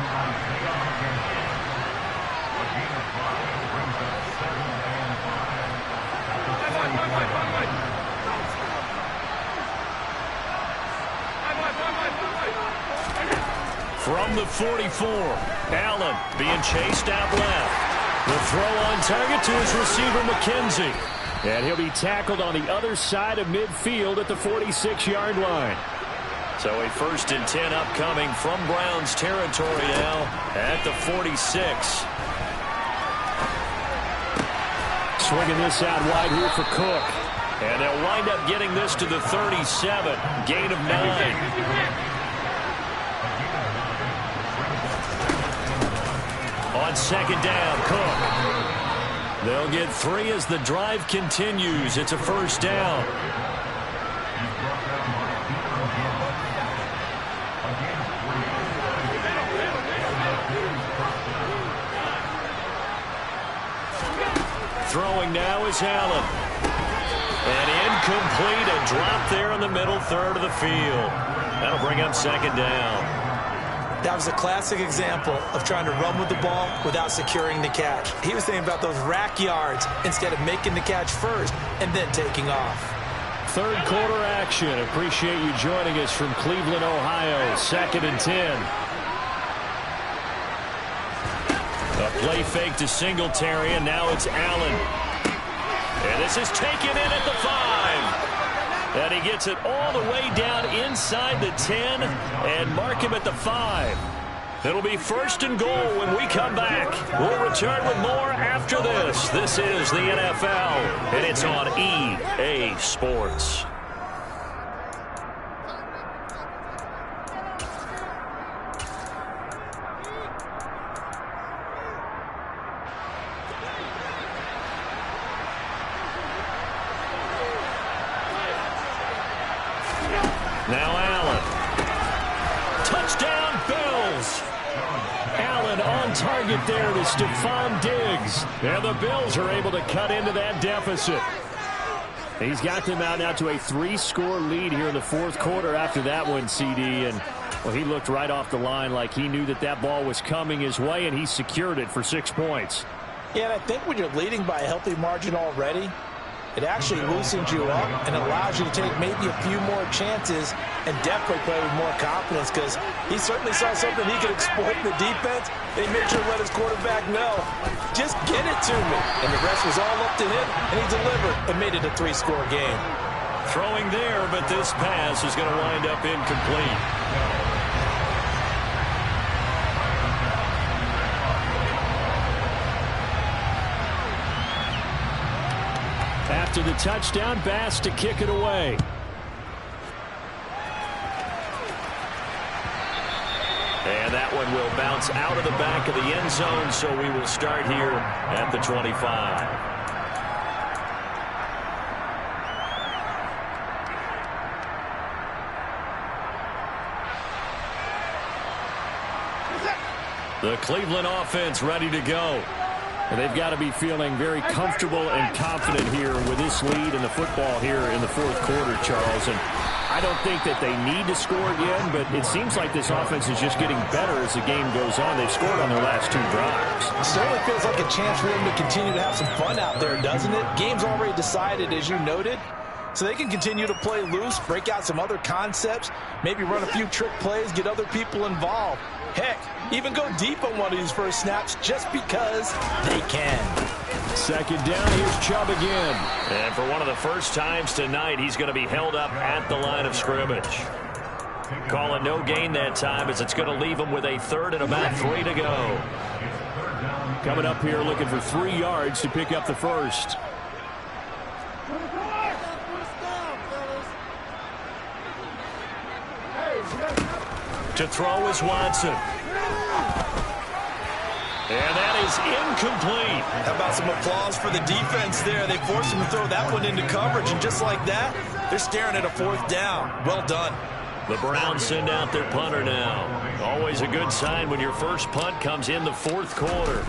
the 44, Allen being chased out left. The throw on target to his receiver, McKenzie. And he'll be tackled on the other side of midfield at the 46-yard line. So a 1st and 10 upcoming from Browns territory now at the 46. Swinging this out wide here for Cook. And they'll wind up getting this to the 37. Gain of 9. On 2nd down, Cook. They'll get 3 as the drive continues. It's a 1st down. Throwing now is Allen. And incomplete. A drop there in the middle third of the field. That'll bring up 2nd down. That was a classic example of trying to run with the ball without securing the catch. He was thinking about those rack yards instead of making the catch first and then taking off. 3rd quarter action. Appreciate you joining us from Cleveland, Ohio. 2nd and 10. A play fake to Singletary, and now it's Allen. And this is taken in at the 5. And he gets it all the way down inside the 10 and mark him at the 5. It'll be 1st and goal when we come back. We'll return with more after this. This is the NFL, and it's on EA Sports. Now Allen. Touchdown, Bills. Allen on target there to Stephon Diggs. And the Bills are able to cut into that deficit. He's got them out now to a 3-score lead here in the 4th quarter after that one, CD. And, well, he looked right off the line like he knew that that ball was coming his way, and he secured it for 6 points. Yeah, and I think when you're leading by a healthy margin already, it actually loosens you up and allows you to take maybe a few more chances and definitely play with more confidence, because he certainly saw something he could exploit in the defense. They made sure to let his quarterback know, just get it to me. And the rest was all up to him, and he delivered and made it a 3-score game. Throwing there, but this pass is going to wind up incomplete. After the touchdown, Bass to kick it away. And that one will bounce out of the back of the end zone, so we will start here at the 25. The Cleveland offense ready to go. And they've got to be feeling very comfortable and confident here with this lead in the football here in the 4th quarter, Charles. And I don't think that they need to score again, but it seems like this offense is just getting better as the game goes on. They've scored on their last 2 drives. Certainly feels like a chance for them to continue to have some fun out there, doesn't it? Game's already decided, as you noted. So they can continue to play loose, break out some other concepts, maybe run a few trick plays, get other people involved. Heck, even go deep on one of these first snaps just because they can. 2nd down, here's Chubb again. And for one of the first times tonight, he's going to be held up at the line of scrimmage. Call it no gain that time, as it's going to leave him with a 3rd and about 3 to go. Coming up here looking for 3 yards to pick up the 1st. To throw is Watson. And that is incomplete. How about some applause for the defense there? They forced him to throw that one into coverage, and just like that, they're staring at a 4th down. Well done. The Browns send out their punter now. Always a good sign when your first punt comes in the 4th quarter.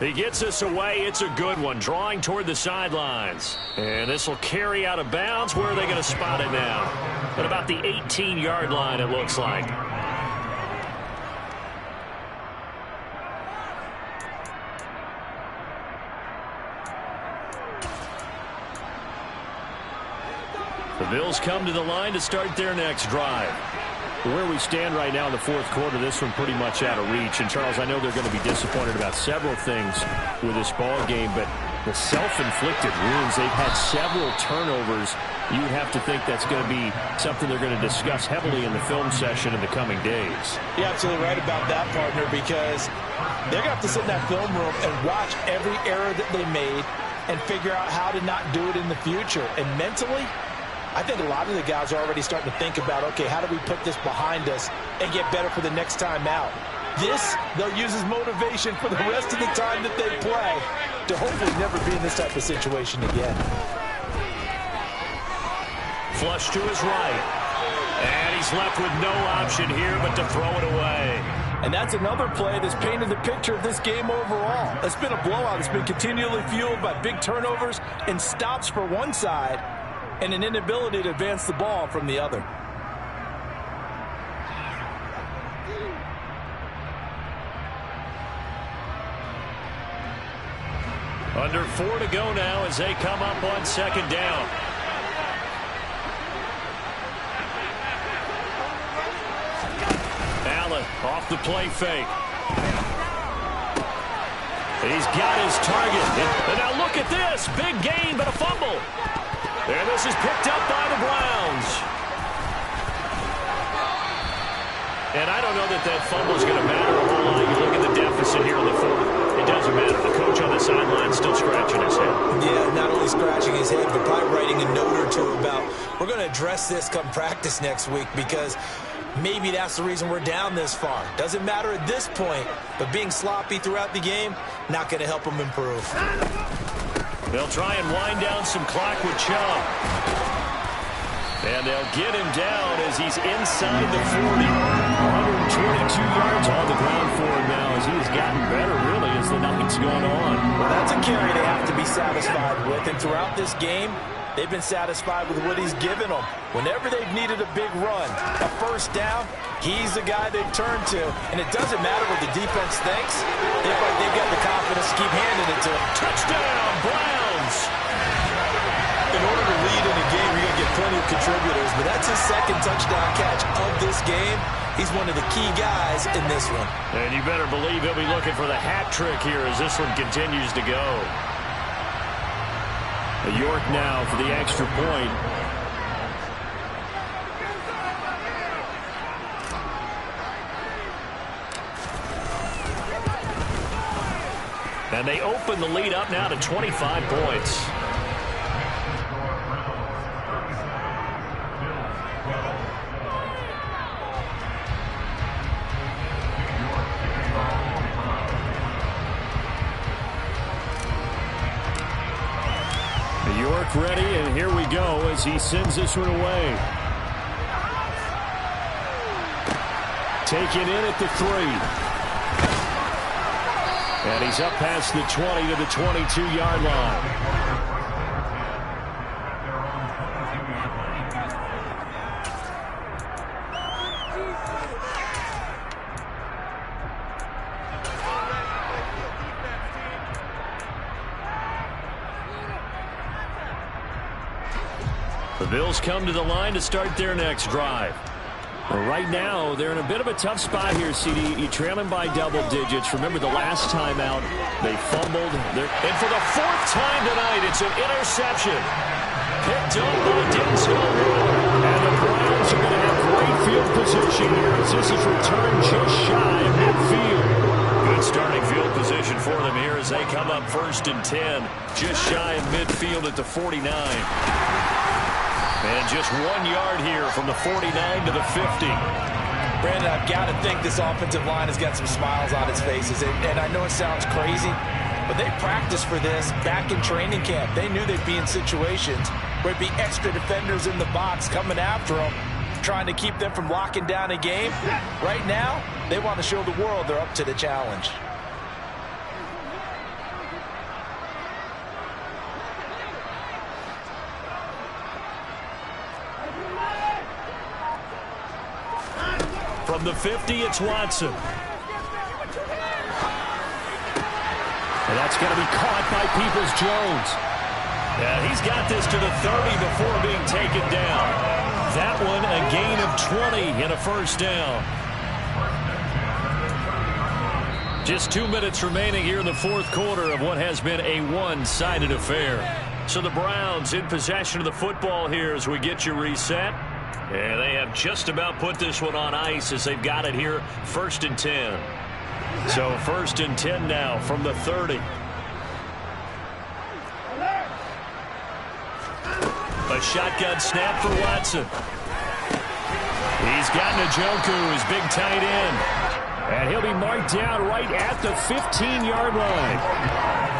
He gets this away. It's a good one, drawing toward the sidelines. And this will carry out of bounds. Where are they going to spot it now? At about the 18-yard line, it looks like. Bills come to the line to start their next drive. Where we stand right now in the fourth quarter, this one pretty much out of reach. And, Charles, I know they're going to be disappointed about several things with this ball game, but the self-inflicted wounds, they've had several turnovers. You would have to think that's going to be something they're going to discuss heavily in the film session in the coming days. You're absolutely right about that, partner, because they're going to have to sit in that film room and watch every error that they made and figure out how to not do it in the future. And mentally, I think a lot of the guys are already starting to think about, okay, how do we put this behind us and get better for the next time out? This, they'll use as motivation for the rest of the time that they play to hopefully never be in this type of situation again. Flush to his right. And he's left with no option here but to throw it away. And that's another play that's painted the picture of this game overall. It's been a blowout. It's been continually fueled by big turnovers and stops for one side and an inability to advance the ball from the other. Under 4 to go now as they come up on second down. Allen off the play fake. He's got his target. And now look at this. Big gain, but a fumble. And this is picked up by the Browns. And I don't know that that fumble is going to matter a whole lot. You look at the deficit here in the fourth. It doesn't matter. The coach on the sideline still scratching his head. Yeah, not only scratching his head, but probably writing a note or two about, we're going to address this come practice next week because maybe that's the reason we're down this far. Doesn't matter at this point, but being sloppy throughout the game, not going to help him improve. They'll try and wind down some clock with Chubb. And they'll get him down as he's inside the 40. 122 yards on the ground for him now as he's gotten better, really, as the night's gone on. Well, that's a carry they have to be satisfied with. And throughout this game, they've been satisfied with what he's given them. Whenever they've needed a big run, a first down, he's the guy they've turned to. And it doesn't matter what the defense thinks. They feel like they've got the confidence to keep handing it to him. Touchdown, Browns! In order to lead in a game, you're going to get plenty of contributors, but that's his second touchdown catch of this game. He's one of the key guys in this one. And you better believe he'll be looking for the hat trick here as this one continues to go. York now for the extra point. And they open the lead up now to 25 points. York ready, and here we go as he sends this one away. Taken in at the 3. And he's up past the 20 to the 22-yard line. The Bills come to the line to start their next drive. Well, right now, they're in a bit of a tough spot here, CD. You're trailing by double digits. Remember the last time out, they fumbled. And for the 4th time tonight, it's an interception. Picked up by Denzel Ward. And the Browns are going to have great field position here as this is returned just shy of midfield. Good starting field position for them here as they come up 1st and 10. Just shy of midfield at the 49. And just 1 yard here from the 49 to the 50. Brandon, I've got to think this offensive line has got some smiles on its faces. And I know it sounds crazy, but they practiced for this back in training camp. They knew they'd be in situations where it'd be extra defenders in the box coming after them, trying to keep them from locking down a game. Right now, they want to show the world they're up to the challenge. From the 50, it's Watson. And that's going to be caught by Peoples-Jones. Yeah, he's got this to the 30 before being taken down. That one a gain of 20 and a first down. Just 2 minutes remaining here in the fourth quarter of what has been a one-sided affair. So the Browns in possession of the football here as we get you reset. And they have just about put this one on ice as they've got it here, 1st and 10. So 1st and 10 now from the 30. A shotgun snap for Watson. He's got Njoku, his big tight end. And he'll be marked down right at the 15-yard line.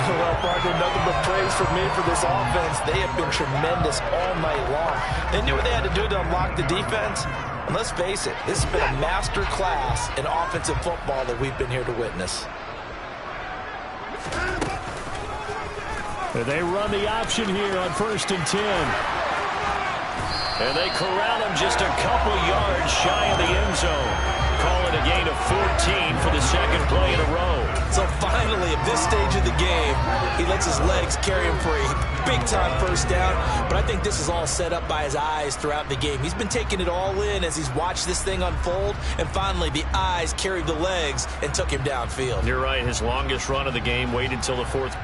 Well, Parker, nothing but praise from me for this offense. They have been tremendous all night long. They knew what they had to do to unlock the defense. And let's face it, this has been a master class in offensive football that we've been here to witness. They run the option here on 1st and 10. And they corral him just a couple yards shy of the end zone. Call it a gain of 14 for the second play in a row. So finally, at this stage of the game, he lets his legs carry him for a big-time first down. But I think this is all set up by his eyes throughout the game. He's been taking it all in as he's watched this thing unfold. And finally, the eyes carried the legs and took him downfield. You're right. His longest run of the game waited till the fourth.